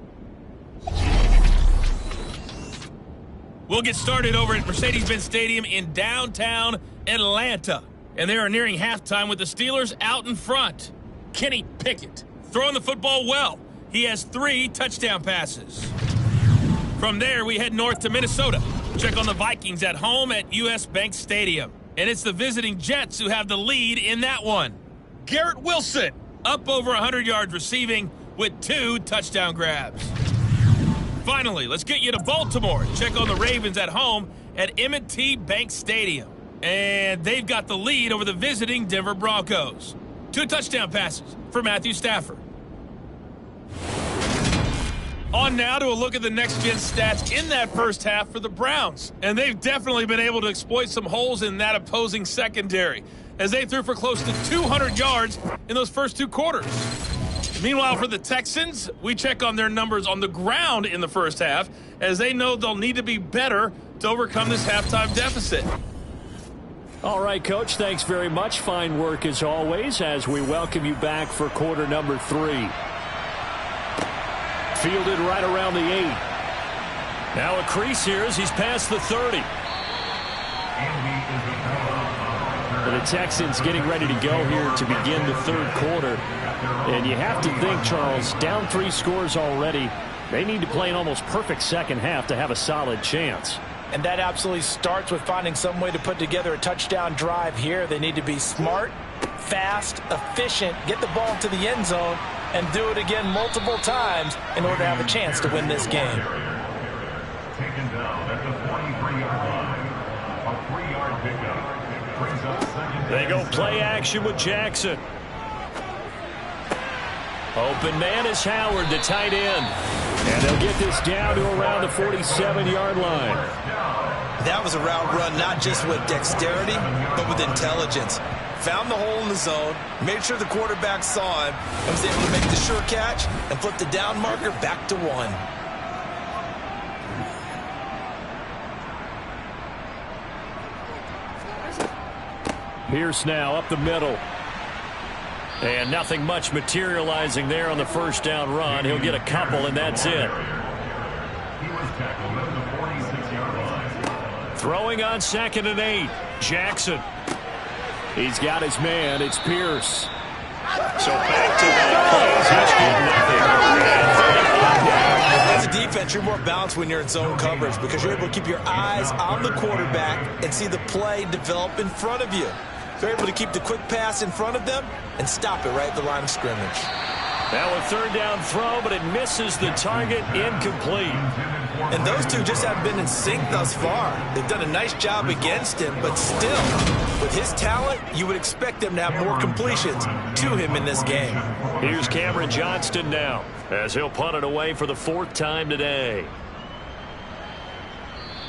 We'll get started over at Mercedes-Benz Stadium in downtown Atlanta. And they are nearing halftime with the Steelers out in front. Kenny Pickett throwing the football well. He has 3 touchdown passes. From there, we head north to Minnesota. Check on the Vikings at home at US Bank Stadium. And it's the visiting Jets who have the lead in that one. Garrett Wilson up over 100 yards receiving with 2 touchdown grabs. Finally, let's get you to Baltimore. Check on the Ravens at home at M&T Bank Stadium. And they've got the lead over the visiting Denver Broncos. 2 touchdown passes for Matthew Stafford. On now to a look at the next-gen stats in that first half for the Browns. And they've definitely been able to exploit some holes in that opposing secondary, as they threw for close to 200 yards in those first 2 quarters. Meanwhile, for the Texans, we check on their numbers on the ground in the first half, as they know they'll need to be better to overcome this halftime deficit. All right, Coach, thanks very much. Fine work as always as we welcome you back for quarter number 3. Fielded right around the 8. Now a crease here as he's past the 30. The Texans getting ready to go here to begin the third quarter. And you have to think, Charles, down 3 scores already. They need to play an almost perfect second half to have a solid chance. And that absolutely starts with finding some way to put together a touchdown drive here. They need to be smart, fast, efficient, get the ball to the end zone, and do it again multiple times in order to have a chance to win this game. Taken down at the 43-yard line. A 3-yard pickup brings up second. They go play action with Jackson. Open man is Howard, the tight end. And they'll get this down to around the 47-yard line. That was a route run not just with dexterity, but with intelligence. Found the hole in the zone, made sure the quarterback saw him, and was able to make the sure catch and flip the down marker back to 1. Pierce now up the middle. And nothing much materializing there on the first down run. He'll get a couple, and that's it. He was tackled at the 46-yard line. Throwing on 2nd and 8. Jackson. He's got his man. It's Pierce. So back to back plays. As a defense, you're more balanced when you're in zone coverage because you're able to keep your eyes on the quarterback and see the play develop in front of you. They're able to keep the quick pass in front of them and stop it right at the line of scrimmage. Now a third down throw, but it misses the target, incomplete. And those two just haven't been in sync thus far. They've done a nice job against him, but still, with his talent, you would expect them to have more completions to him in this game. Here's Cameron Johnston now, as he'll punt it away for the 4th time today.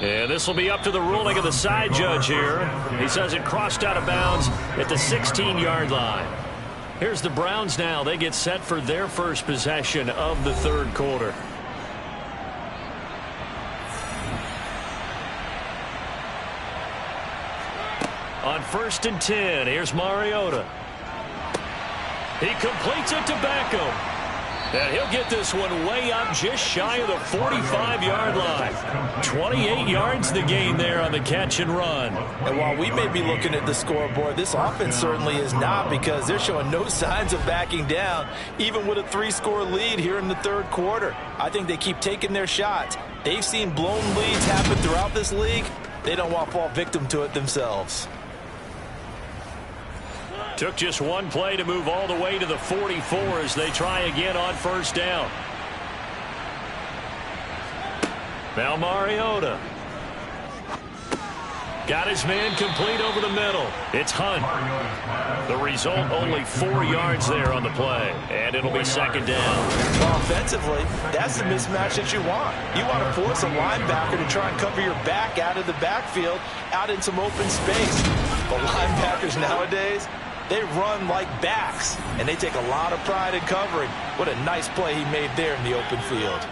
And this will be up to the ruling of the side judge here. He says it crossed out of bounds at the 16-yard line. Here's the Browns now. They get set for their first possession of the 3rd quarter. On 1st and 10, here's Mariota. He completes it to Beckham. And he'll get this one way up just shy of the 45-yard line. 28 yards the gain there on the catch and run. And while we may be looking at the scoreboard, this offense certainly is not, because they're showing no signs of backing down, even with a 3-score lead here in the 3rd quarter. I think they keep taking their shots. They've seen blown leads happen throughout this league. They don't want to fall victim to it themselves. Took just one play to move all the way to the 44 as they try again on 1st down. Now Mariota. Got his man complete over the middle. It's Hunt. The result, only 4 yards there on the play. And it'll be 2nd down. Well, offensively, that's the mismatch that you want. You want to force a linebacker to try and cover your back out of the backfield, out in some open space. But linebackers nowadays, they run like backs, and they take a lot of pride in covering. What a nice play he made there in the open field.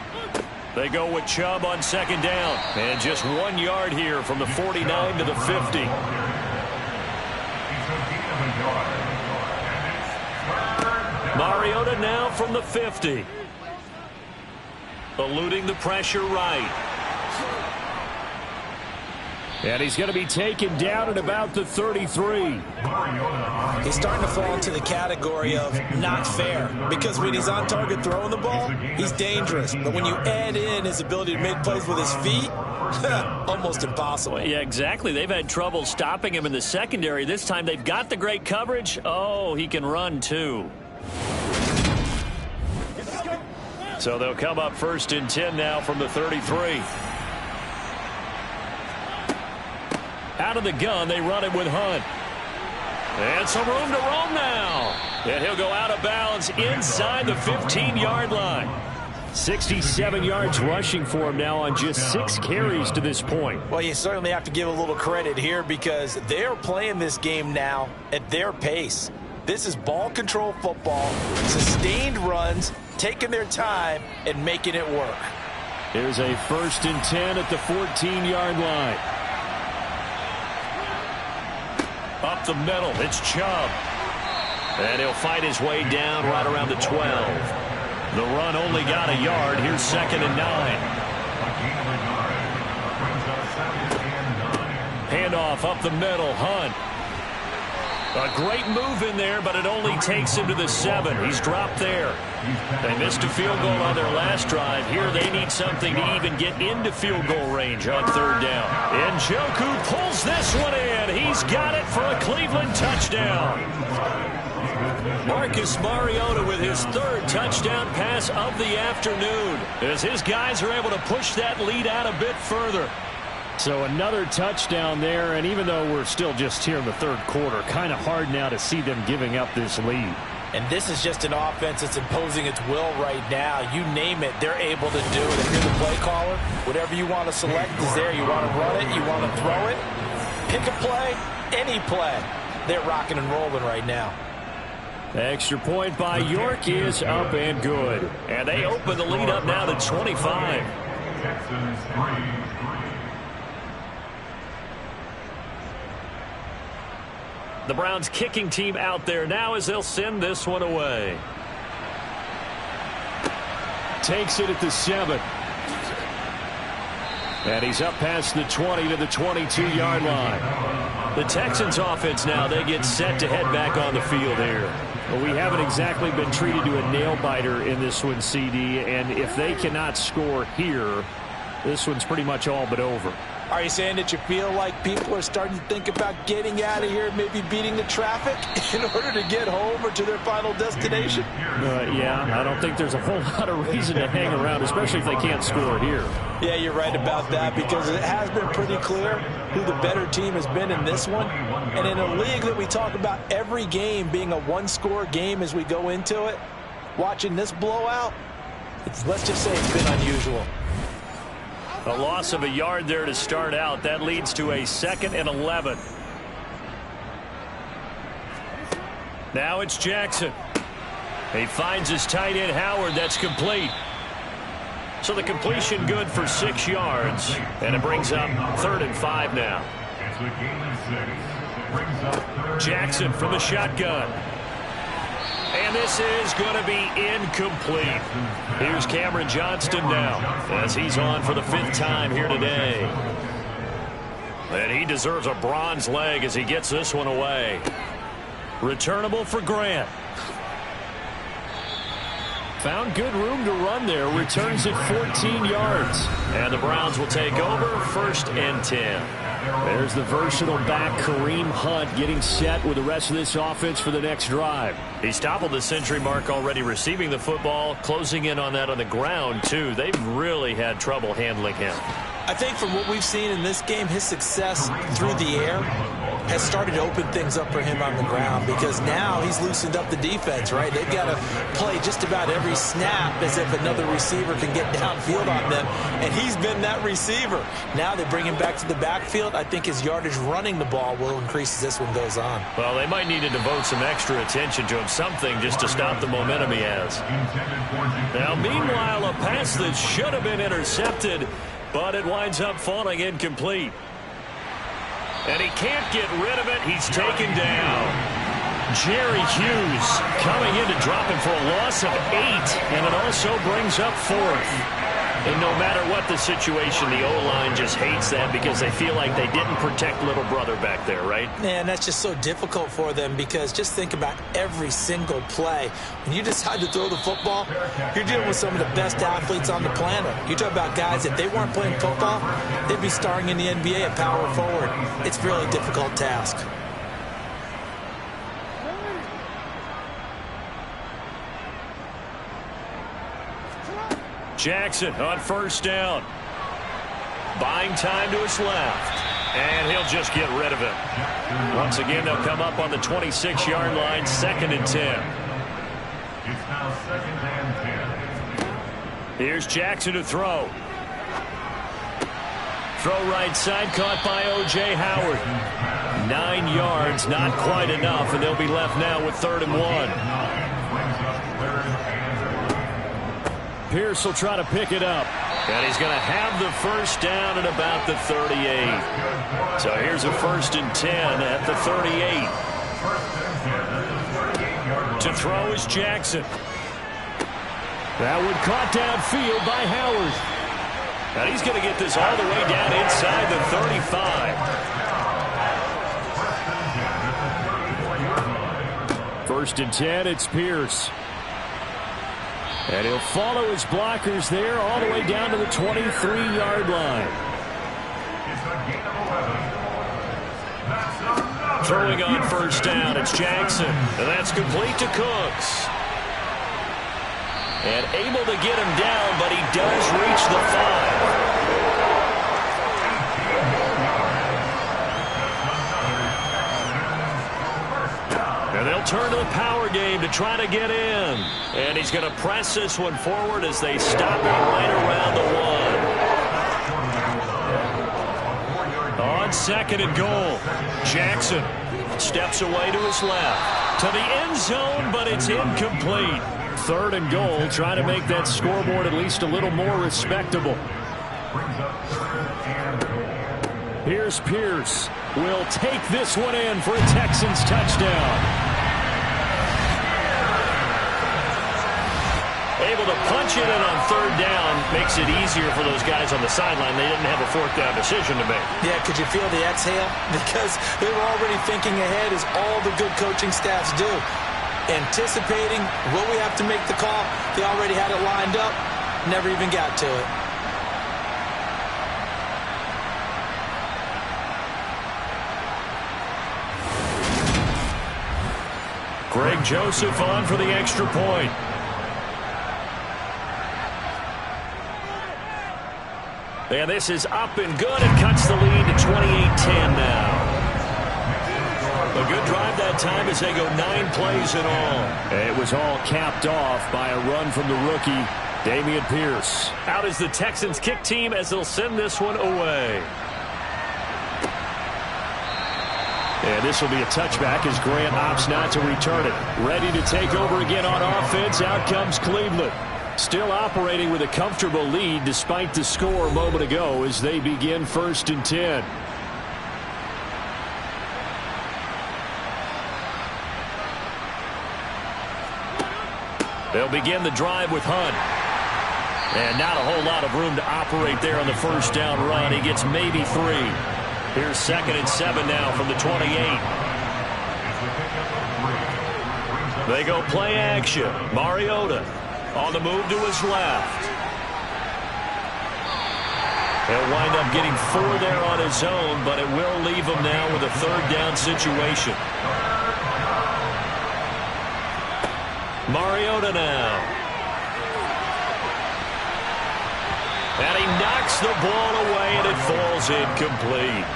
They go with Chubb on 2nd down. And just 1 yard here from the 49 to the 50. Mariota now from the 50. Eluding the pressure right. And he's going to be taken down at about the 33. He's starting to fall into the category of not fair, because when he's on target throwing the ball, he's dangerous. But when you add in his ability to make plays with his feet, almost impossible. Yeah, exactly. They've had trouble stopping him in the secondary. This time they've got the great coverage. Oh, he can run too. So they'll come up 1st and 10 now from the 33. Out of the gun, they run it with Hunt. And some room to roam now. And he'll go out of bounds inside the 15-yard line. 67 yards rushing for him now on just 6 carries to this point. Well, you certainly have to give a little credit here, because they're playing this game now at their pace. This is ball control football, sustained runs, taking their time and making it work. Here's a 1st and 10 at the 14-yard line. Up the middle, it's Chubb. And he'll fight his way down right around the 12. The run only got a yard. Here's 2nd and 9. Handoff up the middle, Hunt. A great move in there, but it only takes him to the 7. He's dropped there. They missed a field goal on their last drive. Here they need something to even get into field goal range on 3rd down. And Njoku pulls this one in. He's got it for a Cleveland touchdown. Marcus Mariota with his 3rd touchdown pass of the afternoon, as his guys are able to push that lead out a bit further. So another touchdown there, and even though we're still just here in the 3rd quarter, kind of hard now to see them giving up this lead. And this is just an offense that's imposing its will right now. You name it, they're able to do it. If you're the play caller, whatever you want to select is there. You want to run it, you want to throw it, pick a play, any play. They're rocking and rolling right now. Extra point by York is up and good. And they open the lead up now to 25. Texans 3. The Browns kicking team out there now as they'll send this one away. Takes it at the 7. And he's up past the 20 to the 22-yard line. The Texans offense now, they get set to head back on the field here. Well, we haven't exactly been treated to a nail-biter in this one, CD, and if they cannot score here, this one's pretty much all but over. Are you saying that you feel like people are starting to think about getting out of here, maybe beating the traffic in order to get home or to their final destination? Yeah, I don't think there's a whole lot of reason to hang around, especially if they can't score here. Yeah, you're right about that, because it has been pretty clear who the better team has been in this one. And in a league that we talk about every game being a one-score game as we go into it, watching this blowout, let's just say it's been unusual. A loss of a yard there to start out. That leads to a 2nd and 11. Now it's Jackson. He finds his tight end Howard. That's complete. So the completion good for 6 yards. And it brings up 3rd and 5 now. Jackson from the shotgun. And this is going to be incomplete. Here's Cameron Johnston now as he's on for the 5th time here today. And he deserves a bronze leg as he gets this one away. Returnable for Grant. Found good room to run there. Returns it 14 yards. And the Browns will take over 1st and 10. There's the versatile back, Kareem Hunt, getting set with the rest of this offense for the next drive. He's toppled the century mark already receiving the football, closing in on that on the ground, too. They've really had trouble handling him. I think from what we've seen in this game, his success through the air has started to open things up for him on the ground, because now he's loosened up the defense, right? They've got to play just about every snap as if another receiver can get downfield on them, and he's been that receiver. Now they bring him back to the backfield. I think his yardage running the ball will increase as this one goes on. Well, they might need to devote some extra attention to him, something just to stop the momentum he has. Now, meanwhile, a pass that should have been intercepted, but it winds up falling incomplete. And he can't get rid of it. He's taken down. Jerry Hughes coming in to drop him for a loss of 8. And it also brings up 4th. And no matter what the situation, the O-line just hates that because they feel like they didn't protect little brother back there, right? Man, that's just so difficult for them, because just think about every single play. When you decide to throw the football, you're dealing with some of the best athletes on the planet. You talk about guys, if they weren't playing football, they'd be starring in the NBA at power forward. It's a really difficult task. Jackson on 1st down. Buying time to his left. And he'll just get rid of it. Once again, they'll come up on the 26-yard line, 2nd and 10. It's now 2nd and 10. Here's Jackson to throw. Throw right side, caught by O.J. Howard. 9 yards, not quite enough, and they'll be left now with 3rd and 1. Pierce will try to pick it up. And he's going to have the 1st down at about the 38. So here's a 1st and 10 at the 38. To throw is Jackson. That one caught downfield by Howard. And he's going to get this all the way down inside the 35. 1st and 10, it's Pierce. And he'll follow his blockers there all the way down to the 23-yard line. Throwing on 1st down, it's Jackson. And that's complete to Cooks. And able to get him down, but he does reach the 5. And they'll turn to the power game to try to get in. And he's going to press this one forward as they stop him right around the 1. On 2nd and goal, Jackson steps away to his left. To the end zone, but it's incomplete. 3rd and goal, trying to make that scoreboard at least a little more respectable. Here's Pierce. Will take this one in for a Texans touchdown. Able to punch it in on 3rd down makes it easier for those guys on the sideline. They didn't have a 4th down decision to make. Yeah, could you feel the exhale? Because they were already thinking ahead, as all the good coaching staffs do. Anticipating, will we have to make the call? They already had it lined up, never even got to it. Greg Joseph on for the extra point. And this is up and good. It cuts the lead to 28-10 now. A good drive that time as they go 9 plays in all. It was all capped off by a run from the rookie, Dameon Pierce. Out is the Texans kick team as they'll send this one away. And this will be a touchback as Grant opts not to return it. Ready to take over again on offense. Out comes Cleveland. Still operating with a comfortable lead despite the score a moment ago as they begin 1st and 10. They'll begin the drive with Hunt. And not a whole lot of room to operate there on the first down run. He gets maybe 3. Here's 2nd and 7 now from the 28. They go play action. Mariota on the move to his left. He'll wind up getting 4 there on his own, but it will leave him now with a 3rd down situation. Mariota now. And he knocks the ball away, and it falls incomplete.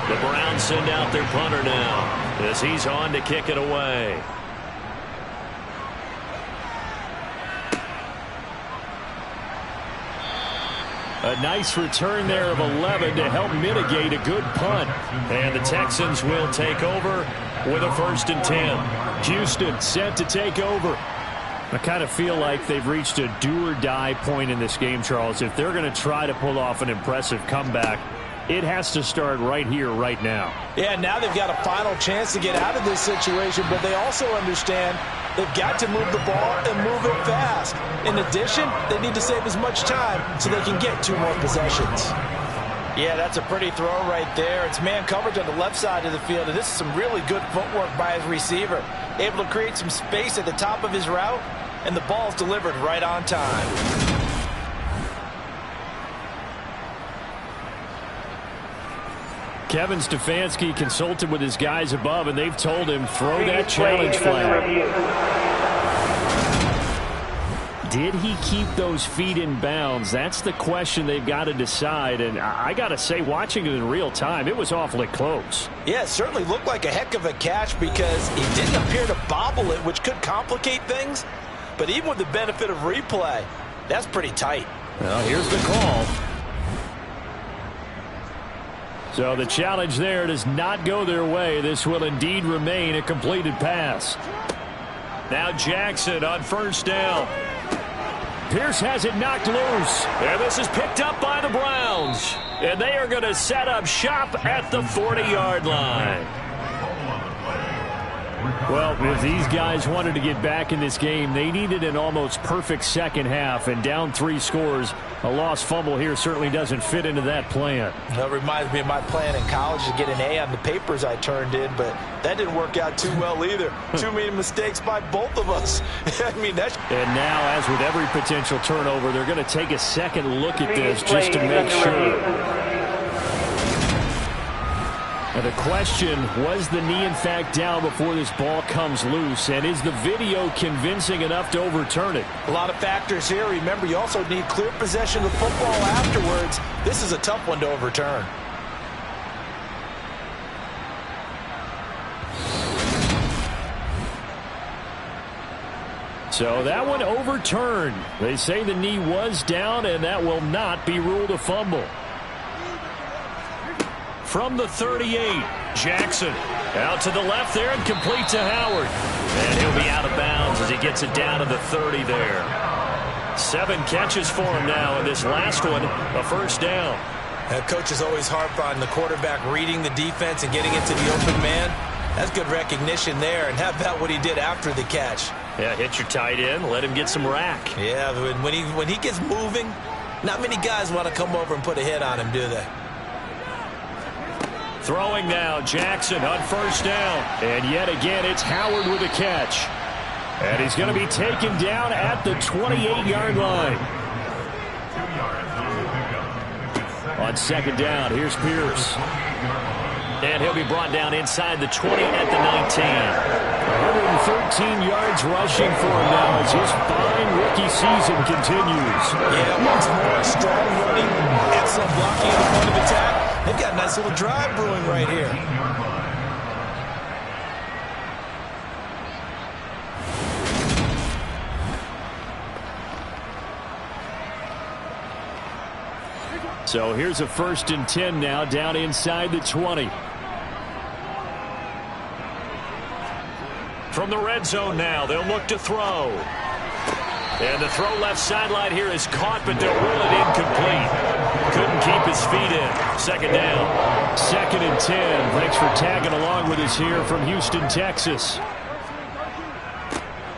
The Browns send out their punter now as he's on to kick it away. A nice return there of 11 to help mitigate a good punt. And the Texans will take over with a 1st and 10. Houston set to take over. I kind of feel like they've reached a do-or-die point in this game, Charles. If they're going to try to pull off an impressive comeback, it has to start right here, right now. Yeah, now they've got a final chance to get out of this situation, but they also understand they've got to move the ball and move it fast. In addition, they need to save as much time so they can get 2 more possessions. Yeah, that's a pretty throw right there. It's man coverage on the left side of the field, and this is some really good footwork by his receiver. Able to create some space at the top of his route, and the ball's delivered right on time. Kevin Stefanski consulted with his guys above, and they've told him throw that challenge flag. Did he keep those feet in bounds? That's the question they've got to decide. And I got to say, watching it in real time, it was awfully close. Yeah, it certainly looked like a heck of a catch because he didn't appear to bobble it, which could complicate things. But even with the benefit of replay, that's pretty tight. Well, here's the call. So the challenge there does not go their way. This will indeed remain a completed pass. Now Jackson on 1st down. Pierce has it knocked loose. And this is picked up by the Browns. And they are going to set up shop at the 40-yard line. Well, if these guys wanted to get back in this game, they needed an almost perfect second half. And down 3 scores, a lost fumble here certainly doesn't fit into that plan. That reminds me of my plan in college to get an A on the papers I turned in, but that didn't work out too well either. Too many mistakes by both of us. I mean, that's... And now, as with every potential turnover, they're going to take a second look at this just to make sure. And the question, was the knee in fact down before this ball comes loose? And is the video convincing enough to overturn it? A lot of factors here. Remember, you also need clear possession of the football afterwards. This is a tough one to overturn. So that one overturned. They say the knee was down, and that will not be ruled a fumble. From the 38, Jackson out to the left there and complete to Howard. And he'll be out of bounds as he gets it down to the 30 there. 7 catches for him now, and this last one, a 1st down. That coach is always harp on the quarterback reading the defense and getting into the open man. That's good recognition there, and how about what he did after the catch? Yeah, hit your tight end, let him get some rack. Yeah, when he gets moving, not many guys want to come over and put a hit on him, do they? Throwing now, Jackson on 1st down. And yet again, it's Howard with a catch. And he's going to be taken down at the 28-yard line. On 2nd down, here's Pierce. And he'll be brought down inside the 20 at the 19. 113 yards rushing for him now as his fine rookie season continues. Yeah, once more, strong running, excellent blocking at the point of attack. They've got a nice little drive brewing right here. So here's a 1st and 10 now, down inside the 20. From the red zone now, they'll look to throw. And the throw left sideline here is caught, but they'll rule it incomplete. Couldn't keep his feet in. 2nd down. 2nd and 10. Thanks for tagging along with us here from Houston, Texas.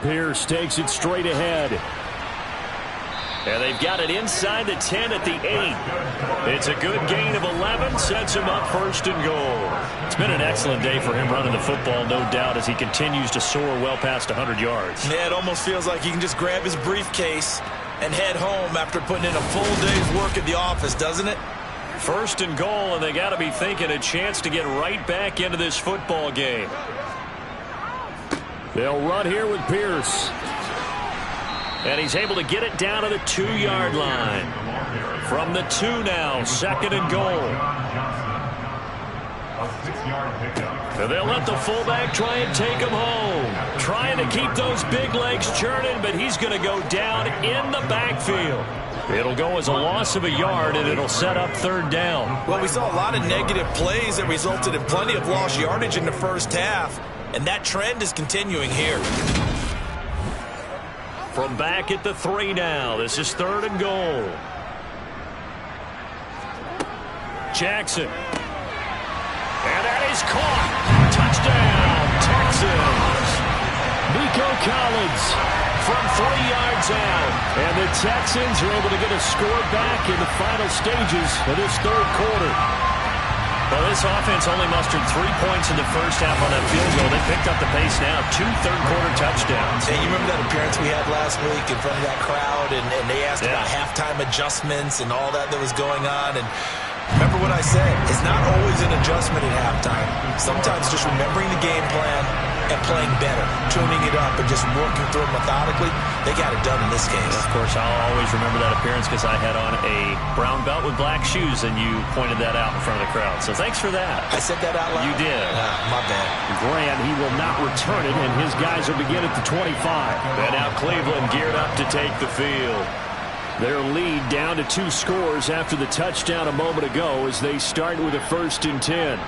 Pierce takes it straight ahead. And they've got it inside the 10 at the 8. It's a good gain of 11, sets him up 1st and goal. It's been an excellent day for him running the football, no doubt, as he continues to soar well past 100 yards. Yeah, it almost feels like he can just grab his briefcase and head home after putting in a full day's work at the office, doesn't it? 1st and goal, and they got to be thinking a chance to get right back into this football game. They'll run here with Pierce. And he's able to get it down to the 2-yard line. From the 2 now, 2nd and goal. And they'll let the fullback try and take him home. Trying to keep those big legs churning, but he's going to go down in the backfield. It'll go as a loss of a yard, and it'll set up 3rd down. Well, we saw a lot of negative plays that resulted in plenty of lost yardage in the first half, and that trend is continuing here. From back at the 3 now. This is 3rd and goal. Jackson. And that is caught. Touchdown, Texans. Nico Collins from 3 yards out. And the Texans are able to get a score back in the final stages of this 3rd quarter. Well, this offense only mustered 3 points in the first half on that field goal. They picked up the pace now. 2 third-quarter touchdowns. Hey, you remember that appearance we had last week in front of that crowd, and they asked about halftime adjustments and all that was going on, and remember what I said. It's not always an adjustment at halftime. Sometimes just remembering the game plan and playing better, tuning it up and just working through it methodically. They got it done in this case. Of course, I'll always remember that appearance because I had on a brown belt with black shoes, and you pointed that out in front of the crowd. So thanks for that. I said that out loud? You did. My bad. Grant, he will not return it, and his guys will begin at the 25. And now Cleveland geared up to take the field. Their lead down to 2 scores after the touchdown a moment ago as they start with a 1st and 10.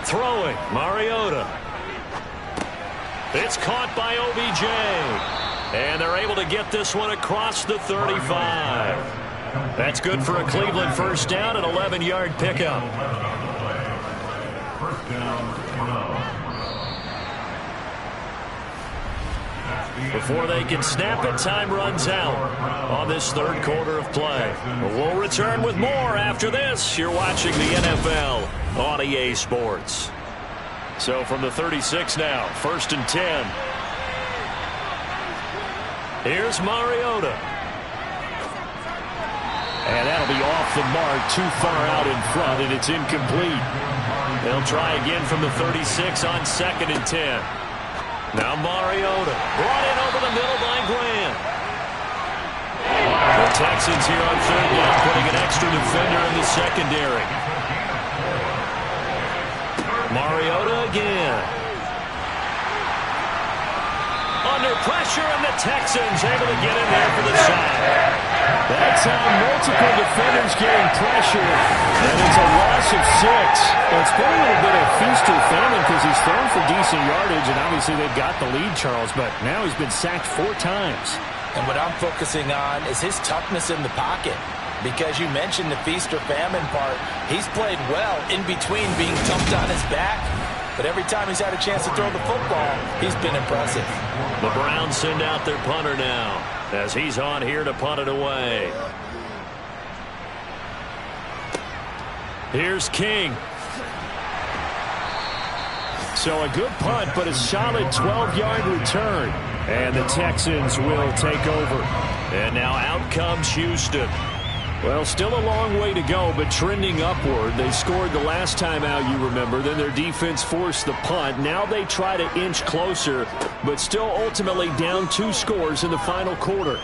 Throwing, Mariota. It's caught by OBJ. And they're able to get this one across the 35. That's good for a Cleveland 1st down, an 11-yard pickup. 1st down, 12. Before they can snap it, time runs out on this 3rd quarter of play. We'll return with more after this. You're watching the NFL on EA Sports. So from the 36 now, 1st and 10. Here's Mariota. And that'll be off the mark, too far out in front, and it's incomplete. They'll try again from the 36 on 2nd and 10. Now Mariota brought in over the middle by Grant. The Texans here on 3rd down, putting an extra defender in the secondary. Mariota again. Under pressure, and the Texans able to get in there for the sack. That time, multiple defenders getting pressure, and it's a loss of 6. It's been a little bit of feast or famine because he's thrown for decent yardage, and obviously they've got the lead, Charles, but now he's been sacked 4 times. And what I'm focusing on is his toughness in the pocket. Because you mentioned the feast or famine part, he's played well in between being dumped on his back. But every time he's had a chance to throw the football, he's been impressive. The Browns send out their punter now as he's on here to punt it away. Here's King. So a good punt, but a solid 12-yard return. And the Texans will take over. And now out comes Houston. Well, still a long way to go, but trending upward. They scored the last time out, you remember. Then their defense forced the punt. Now they try to inch closer, but still ultimately down 2 scores in the final quarter.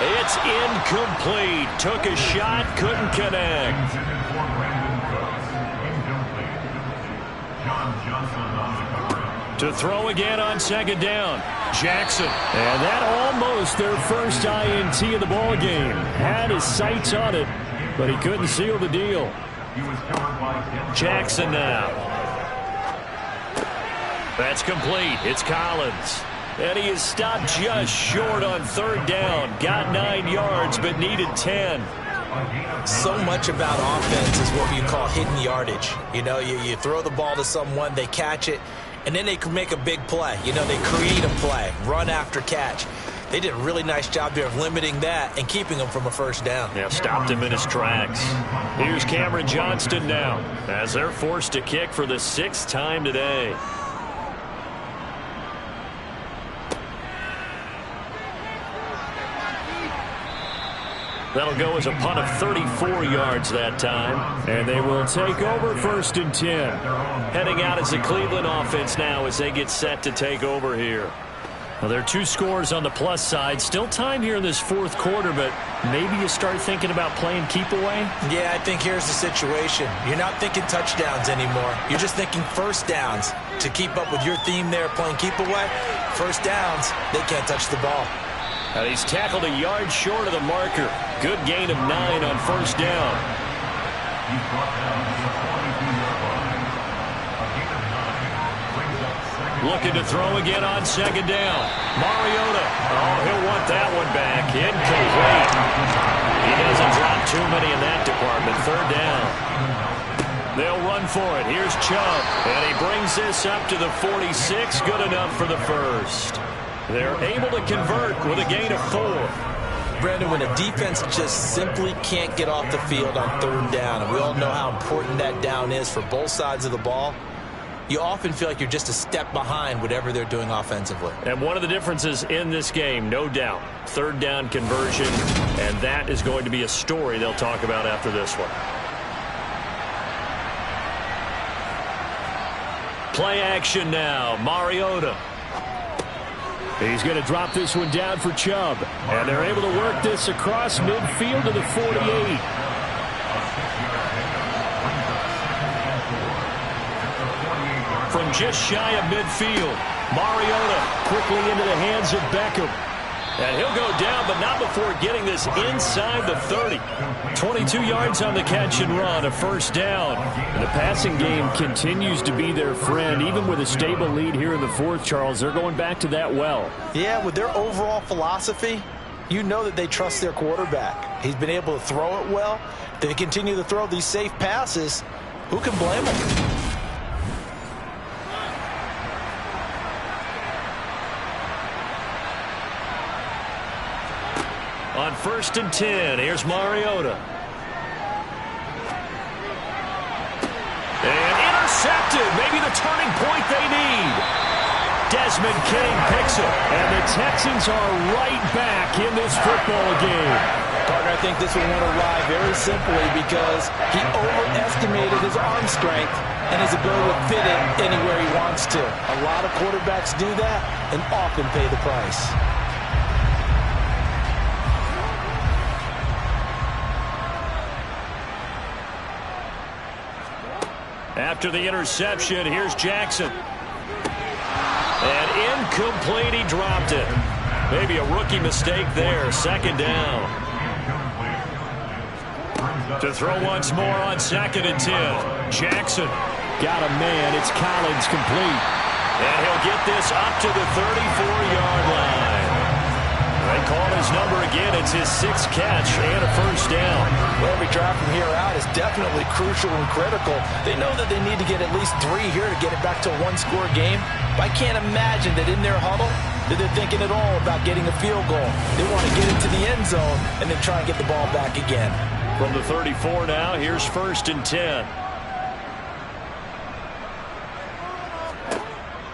It's incomplete. Took a shot, couldn't connect. To throw again on second down. Jackson. And that almost their first INT of the ball game. Had his sights on it, but he couldn't seal the deal. Jackson now. That's complete. It's Collins. And he is stopped just short on third down. Got 9 yards, but needed 10. So much about offense is what you call hidden yardage. You know, you throw the ball to someone, they catch it, and then they can make a big play. You know, they create a play, run after catch. They did a really nice job there of limiting that and keeping him from a first down. Yeah, stopped him in his tracks. Here's Cameron Johnston now as they're forced to kick for the 6th time today. That'll go as a punt of 34 yards that time. And they will take over 1st and 10. Heading out as the Cleveland offense now as they get set to take over here. Well, there are 2 scores on the plus side. Still time here in this 4th quarter, but maybe you start thinking about playing keep away? Yeah, I think here's the situation. You're not thinking touchdowns anymore. You're just thinking first downs. To keep up with your theme there, playing keep away, first downs, they can't touch the ball. And he's tackled a yard short of the marker. Good gain of 9 on first down. Looking to throw again on second down. Mariota. Oh, he'll want that one back. Incomplete. He doesn't drop too many in that department. Third down. They'll run for it. Here's Chubb. And he brings this up to the 46. Good enough for the first. They're able to convert with a gain of 4. Brandon, when a defense just simply can't get off the field on third down, and we all know how important that down is for both sides of the ball, you often feel like you're just a step behind whatever they're doing offensively. And one of the differences in this game, no doubt, third down conversion, and that is going to be a story they'll talk about after this one. Play action now. Mariota. He's going to drop this one down for Chubb. And they're able to work this across midfield to the 48. From just shy of midfield, Mariota quickly into the hands of Beckham. And he'll go down, but not before getting this inside the 30. 22 yards on the catch and run, a first down. And the passing game continues to be their friend. Even with a stable lead here in the 4th, Charles, they're going back to that well. Yeah, with their overall philosophy, you know that they trust their quarterback. He's been able to throw it well. They continue to throw these safe passes. Who can blame them? On 1st and 10, here's Mariota. And intercepted. Maybe the turning point they need. Desmond King picks it. And the Texans are right back in this football game. Partner, I think this one went awry very simply because he overestimated his arm strength and his ability to fit it anywhere he wants to. A lot of quarterbacks do that and often pay the price. After the interception, here's Jackson. And incomplete, he dropped it. Maybe a rookie mistake there, second down. To throw once more on 2nd and 10. Jackson. Got a man, it's Collins, complete. And he'll get this up to the 34-yard line. They call his number again. It's his 6th catch and a first down. Well, every drive from here out is definitely crucial and critical. They know that they need to get at least 3 here to get it back to a one-score game. But I can't imagine that in their huddle that they're thinking at all about getting a field goal. They want to get into the end zone and then try and get the ball back again. From the 34 now, here's 1st and 10.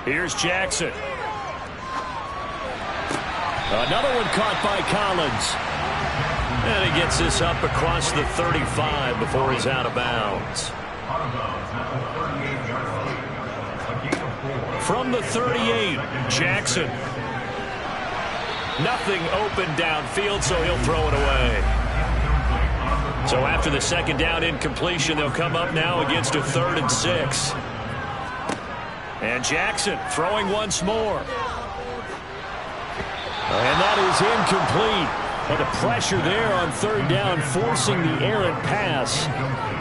Here's Jackson. Another one caught by Collins. And he gets this up across the 35 before he's out of bounds. From the 38, Jackson. Nothing open downfield, so he'll throw it away. So after the second down incompletion, they'll come up now against a 3rd and 6. And Jackson throwing once more. And that is incomplete. But the pressure there on 3rd down, forcing the errant pass.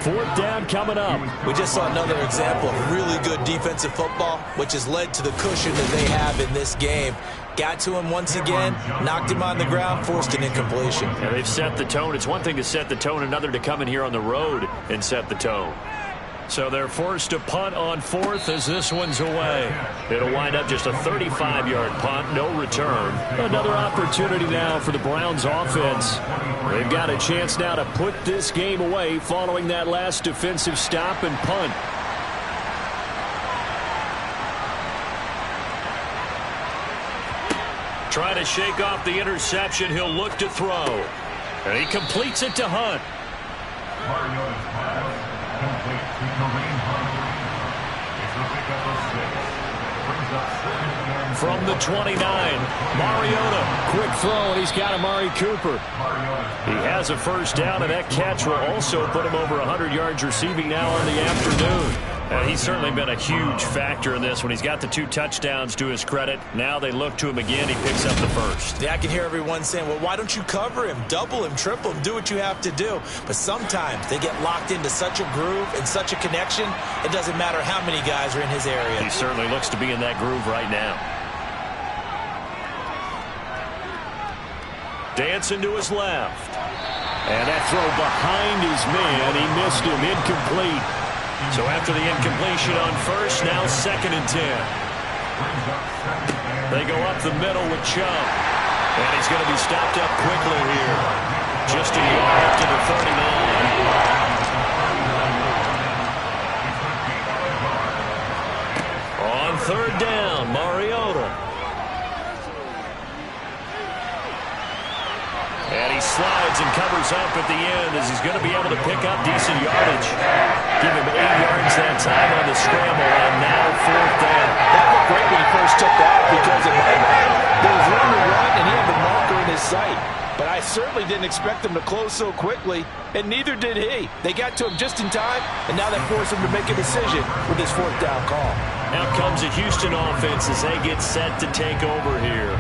4th down coming up. We just saw another example of really good defensive football, which has led to the cushion that they have in this game. Got to him once again, knocked him on the ground, forced an incompletion. Yeah, they've set the tone. It's one thing to set the tone, another to come in here on the road and set the tone. So they're forced to punt on 4th as this one's away. It'll wind up just a 35-yard punt, no return. Another opportunity now for the Browns offense. They've got a chance now to put this game away following that last defensive stop and punt. Trying to shake off the interception. He'll look to throw. And he completes it to Hunt. From the 29, Mariota. Quick throw, and he's got Amari Cooper. He has a first down, and that catch will also put him over 100 yards receiving now on the afternoon. He's certainly been a huge factor in this when he's got the 2 touchdowns to his credit. Now they look to him again. He picks up the first. Yeah, I can hear everyone saying, well, why don't you cover him, double him, triple him, do what you have to do. But sometimes they get locked into such a groove and such a connection, it doesn't matter how many guys are in his area. He certainly looks to be in that groove right now. Dancing to his left. And that throw behind his man. He missed him. Incomplete. So after the incompletion on first, now 2nd and 10. They go up the middle with Chubb. And he's going to be stopped up quickly here. Just a yard up to the 39. On 3rd down, Mariota. And he slides and covers up at the end as he's going to be able to pick up decent yardage. Give him 8 yards that time on the scramble, and now 4th down. That looked great when he first took off because there was room to run, and he had the marker in his sight. But I certainly didn't expect him to close so quickly, and neither did he. They got to him just in time, and now that forced him to make a decision with this 4th down call. Out comes the Houston offense as they get set to take over here.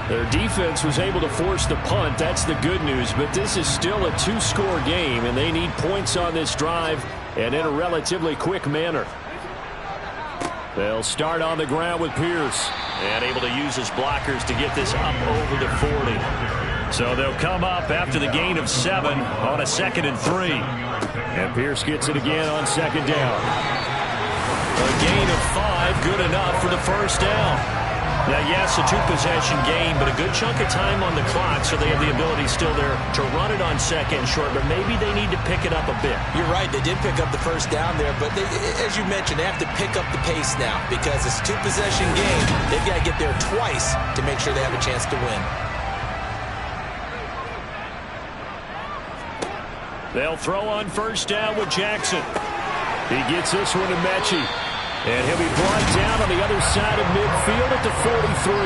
Their defense was able to force the punt. That's the good news. But this is still a 2-score game, and they need points on this drive and in a relatively quick manner. They'll start on the ground with Pierce. And able to use his blockers to get this up over the 40. So they'll come up after the gain of 7 on a 2nd and 3. And Pierce gets it again on 2nd down. A gain of 5, good enough for the first down. Now, yes, a 2-possession game, but a good chunk of time on the clock, so they have the ability still there to run it on 2nd and short, but maybe they need to pick it up a bit. You're right. They did pick up the first down there, but as you mentioned, they have to pick up the pace now because it's a 2-possession game. They've got to get there twice to make sure they have a chance to win. They'll throw on first down with Jackson. He gets this one to Mechie. And he'll be brought down on the other side of midfield at the 43.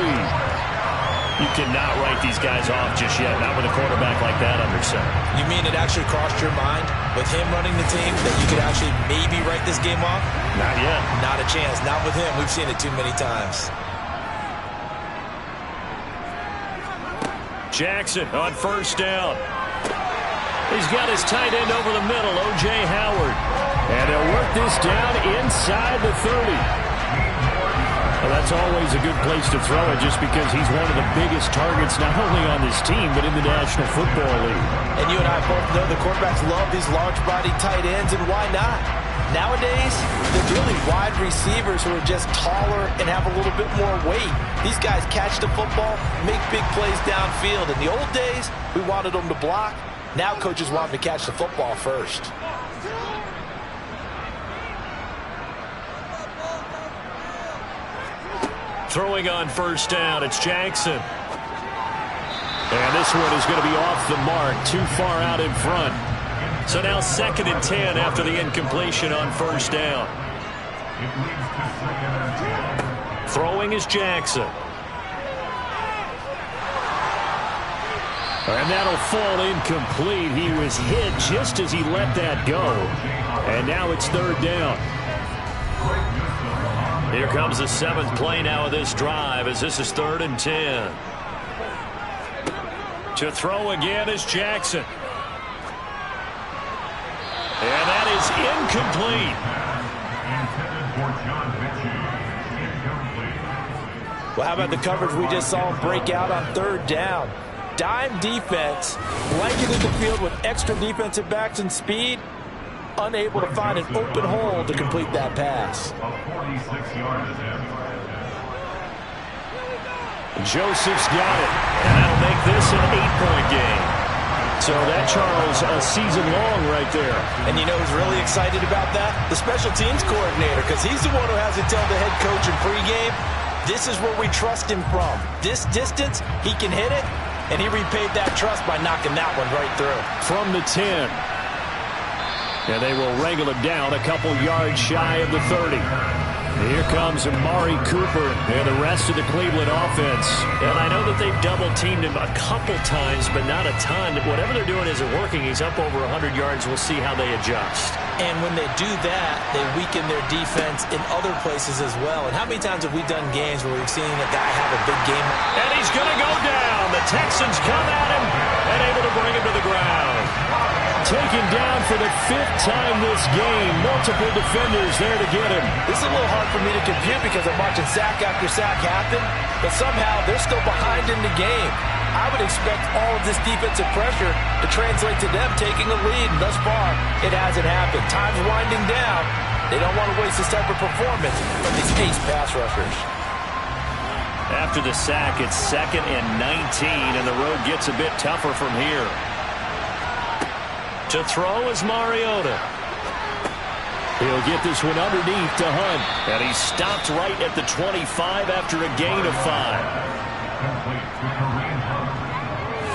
You cannot write these guys off just yet, not with a quarterback like that under center. You mean it actually crossed your mind with him running the team that you could actually maybe write this game off? Not yet. Not a chance. Not with him. We've seen it too many times. Jackson on first down. He's got his tight end over the middle, O.J. Howard. And he'll work this down inside the 30. Well, that's always a good place to throw it just because he's one of the biggest targets not only on this team but in the National Football League. And you and I both know the quarterbacks love these large-body tight ends, and why not? Nowadays, they're really wide receivers who are just taller and have a little bit more weight. These guys catch the football, make big plays downfield. In the old days, we wanted them to block. Now coaches want them to catch the football first. Throwing on first down, it's Jackson. And this one is going to be off the mark, too far out in front. So now 2nd and 10 after the incompletion on first down. Throwing is Jackson. And that'll fall incomplete. He was hit just as he let that go. And now it's 3rd down. Here comes the 7th play now of this drive as this is 3rd and 10. To throw again is Jackson. And that is incomplete. Well, how about the coverage we just saw him break out on 3rd down? Dime defense, blanketed the field with extra defensive backs and speed, unable to find an open hole to complete that pass. Joseph's got it, and that'll make this an 8-point game. So that, Charles, a season long right there. And you know who's really excited about that? The special teams coordinator, because he's the one who has to tell the head coach in pregame, this is where we trust him from. This distance, he can hit it, and he repaid that trust by knocking that one right through. From the 10. And they will wrangle him down a couple yards shy of the 30. Here comes Amari Cooper and the rest of the Cleveland offense. And I know that they've double-teamed him a couple times, but not a ton. Whatever they're doing isn't working. He's up over 100 yards. We'll see how they adjust. And when they do that, they weaken their defense in other places as well. And how many times have we done games where we've seen a guy have a big game? And he's going to go down. The Texans come at him and able to bring him to the ground. Taken down for the 5th time this game. Multiple defenders there to get him. This is a little hard for me to compute because I'm watching sack after sack happen, but somehow they're still behind in the game. I would expect all of this defensive pressure to translate to them taking a lead, and thus far, it hasn't happened. Time's winding down. They don't want to waste this type of performance from these ace pass rushers. After the sack, it's 2nd and 19, and the road gets a bit tougher from here. To throw is Mariota. He'll get this one underneath to Hunt. And he's stopped right at the 25 after a gain of 5.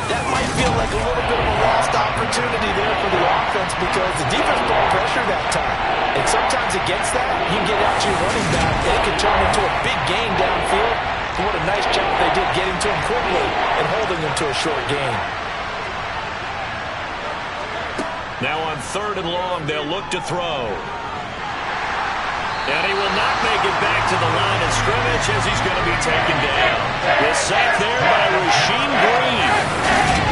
That might feel like a little bit of a lost opportunity there for the offense because the defense brought pressure that time. And sometimes against that, you can get out to your running back, and it can turn into a big gain downfield. And what a nice job they did getting to him quickly and holding him to a short gain. Now on 3rd and long, they'll look to throw. And he will not make it back to the line of scrimmage as he's going to be taken down. The sack there by Rasheem Green.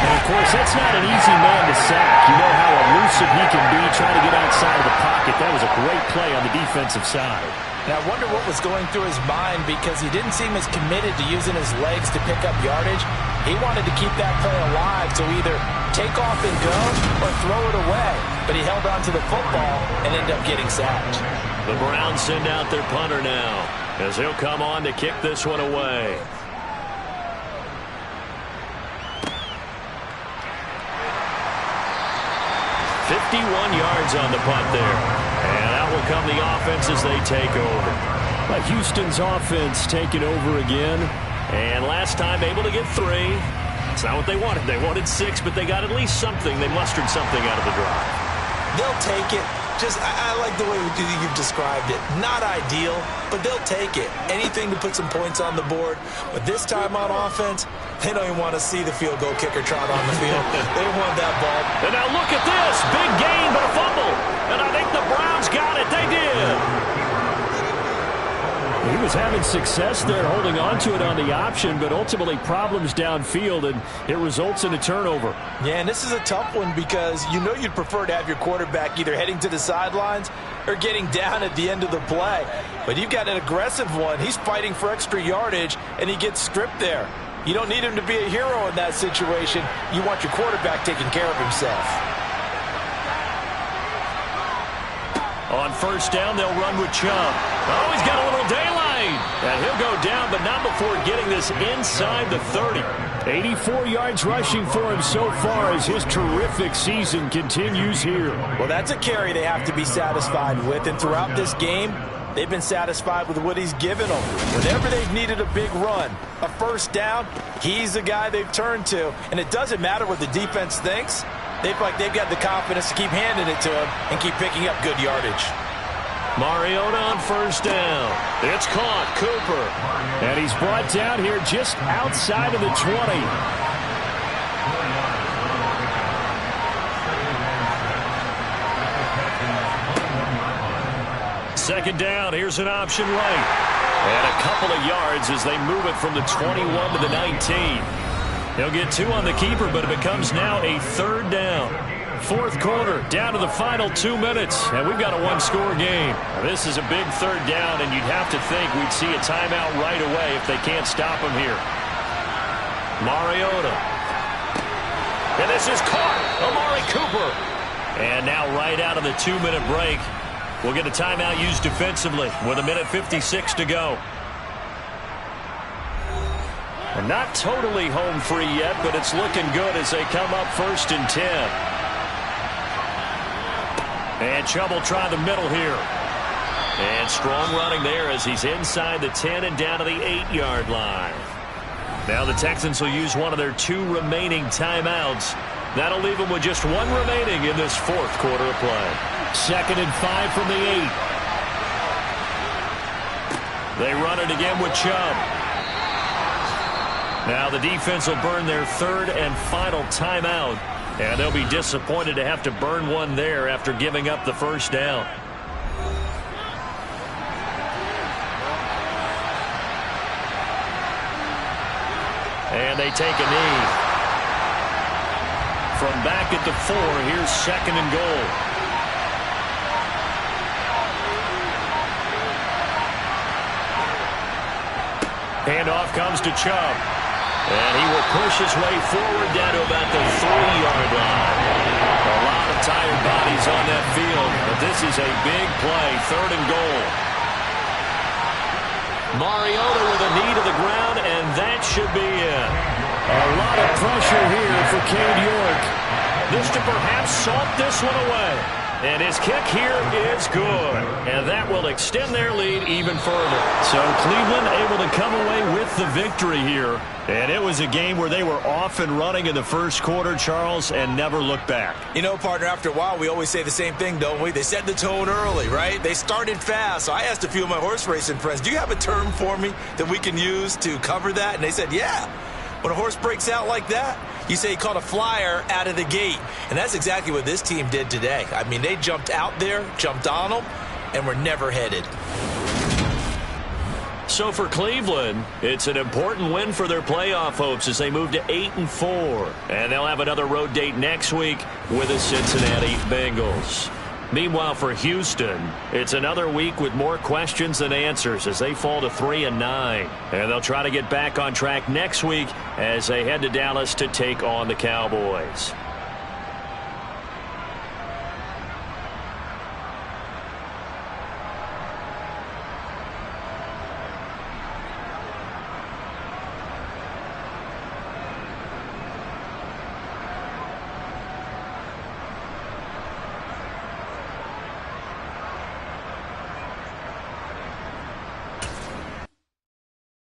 And, of course, that's not an easy man to sack. You know how elusive he can be trying to get outside of the pocket. That was a great play on the defensive side. Now, I wonder what was going through his mind because he didn't seem as committed to using his legs to pick up yardage. He wanted to keep that play alive, so either take off and go or throw it away. But he held on to the football and ended up getting sacked. The Browns send out their punter now as he'll come on to kick this one away. .51 yards on the punt there. And out will come the offense as they take over. But Houston's offense taking over again. And last time able to get 3. It's not what they wanted. They wanted 6, but they got at least something. They mustered something out of the drive. They'll take it. I like the way you've described it. Not ideal, but they'll take it. Anything to put some points on the board. But this time on offense, they don't even want to see the field goal kicker trot on the field. They don't want that ball. And now look at this. Big gain, but a fumble. And I think the Browns got it. They did. He was having success there holding on to it on the option, but ultimately problems downfield, and it results in a turnover. Yeah, and this is a tough one because you know you'd prefer to have your quarterback either heading to the sidelines or getting down at the end of the play. But you've got an aggressive one. He's fighting for extra yardage, and he gets stripped there. You don't need him to be a hero in that situation. You want your quarterback taking care of himself. On first down, they'll run with Chubb. Oh, he's got a little daylight. And he'll go down, but not before getting this inside the 30. 84 yards rushing for him so far as his terrific season continues here. Well, that's a carry they have to be satisfied with. And throughout this game, They've been satisfied with what he's given them. Whenever they've needed a big run, a first down, he's the guy they've turned to. And it doesn't matter what the defense thinks. They feel like they've got the confidence to keep handing it to him and keep picking up good yardage. Mariota on first down. It's caught. Cooper. And he's brought down here just outside of the 20. Second down. Here's an option right. And a couple of yards as they move it from the 21 to the 19. He'll get 2 on the keeper, but it becomes now a third down. Fourth quarter, down to the final 2 minutes, and we've got a one-score game. This is a big third down, and you'd have to think we'd see a timeout right away if they can't stop him here. Mariota. And this is caught. Amari Cooper. And now right out of the 2-minute break, we'll get a timeout used defensively with 1:56 to go. And not totally home free yet, but it's looking good as they come up 1st and 10. And Chubb will try the middle here. And strong running there as he's inside the 10 and down to the 8-yard line. Now the Texans will use one of their 2 remaining timeouts. That'll leave them with just 1 remaining in this fourth quarter of play. 2nd and 5 from the 8. They run it again with Chubb. Now the defense will burn their 3rd and final timeout. And they'll be disappointed to have to burn one there after giving up the first down. And they take a knee. From back at the 4, here's 2nd and goal. Handoff comes to Chubb. And he will push his way forward down to about the 3-yard line. A lot of tired bodies on that field, but this is a big play, 3rd and goal. Mariota with a knee to the ground, and that should be it. A lot of pressure here for Cade York. This to perhaps salt this one away. And his kick here is good. And that will extend their lead even further. So Cleveland able to come away with the victory here. And it was a game where they were off and running in the first quarter, Charles, and never looked back. You know, partner, after a while, we always say the same thing, don't we? They set the tone early, right? They started fast. So I asked a few of my horse racing friends, do you have a term for me that we can use to cover that? And they said, yeah. When a horse breaks out like that, you say he caught a flyer out of the gate. And that's exactly what this team did today. I mean, they jumped out there, jumped on them, and were never headed. So for Cleveland, it's an important win for their playoff hopes as they move to 8-4. And they'll have another road date next week with the Cincinnati Bengals. Meanwhile, for Houston, it's another week with more questions than answers as they fall to 3-9. And they'll try to get back on track next week as they head to Dallas to take on the Cowboys.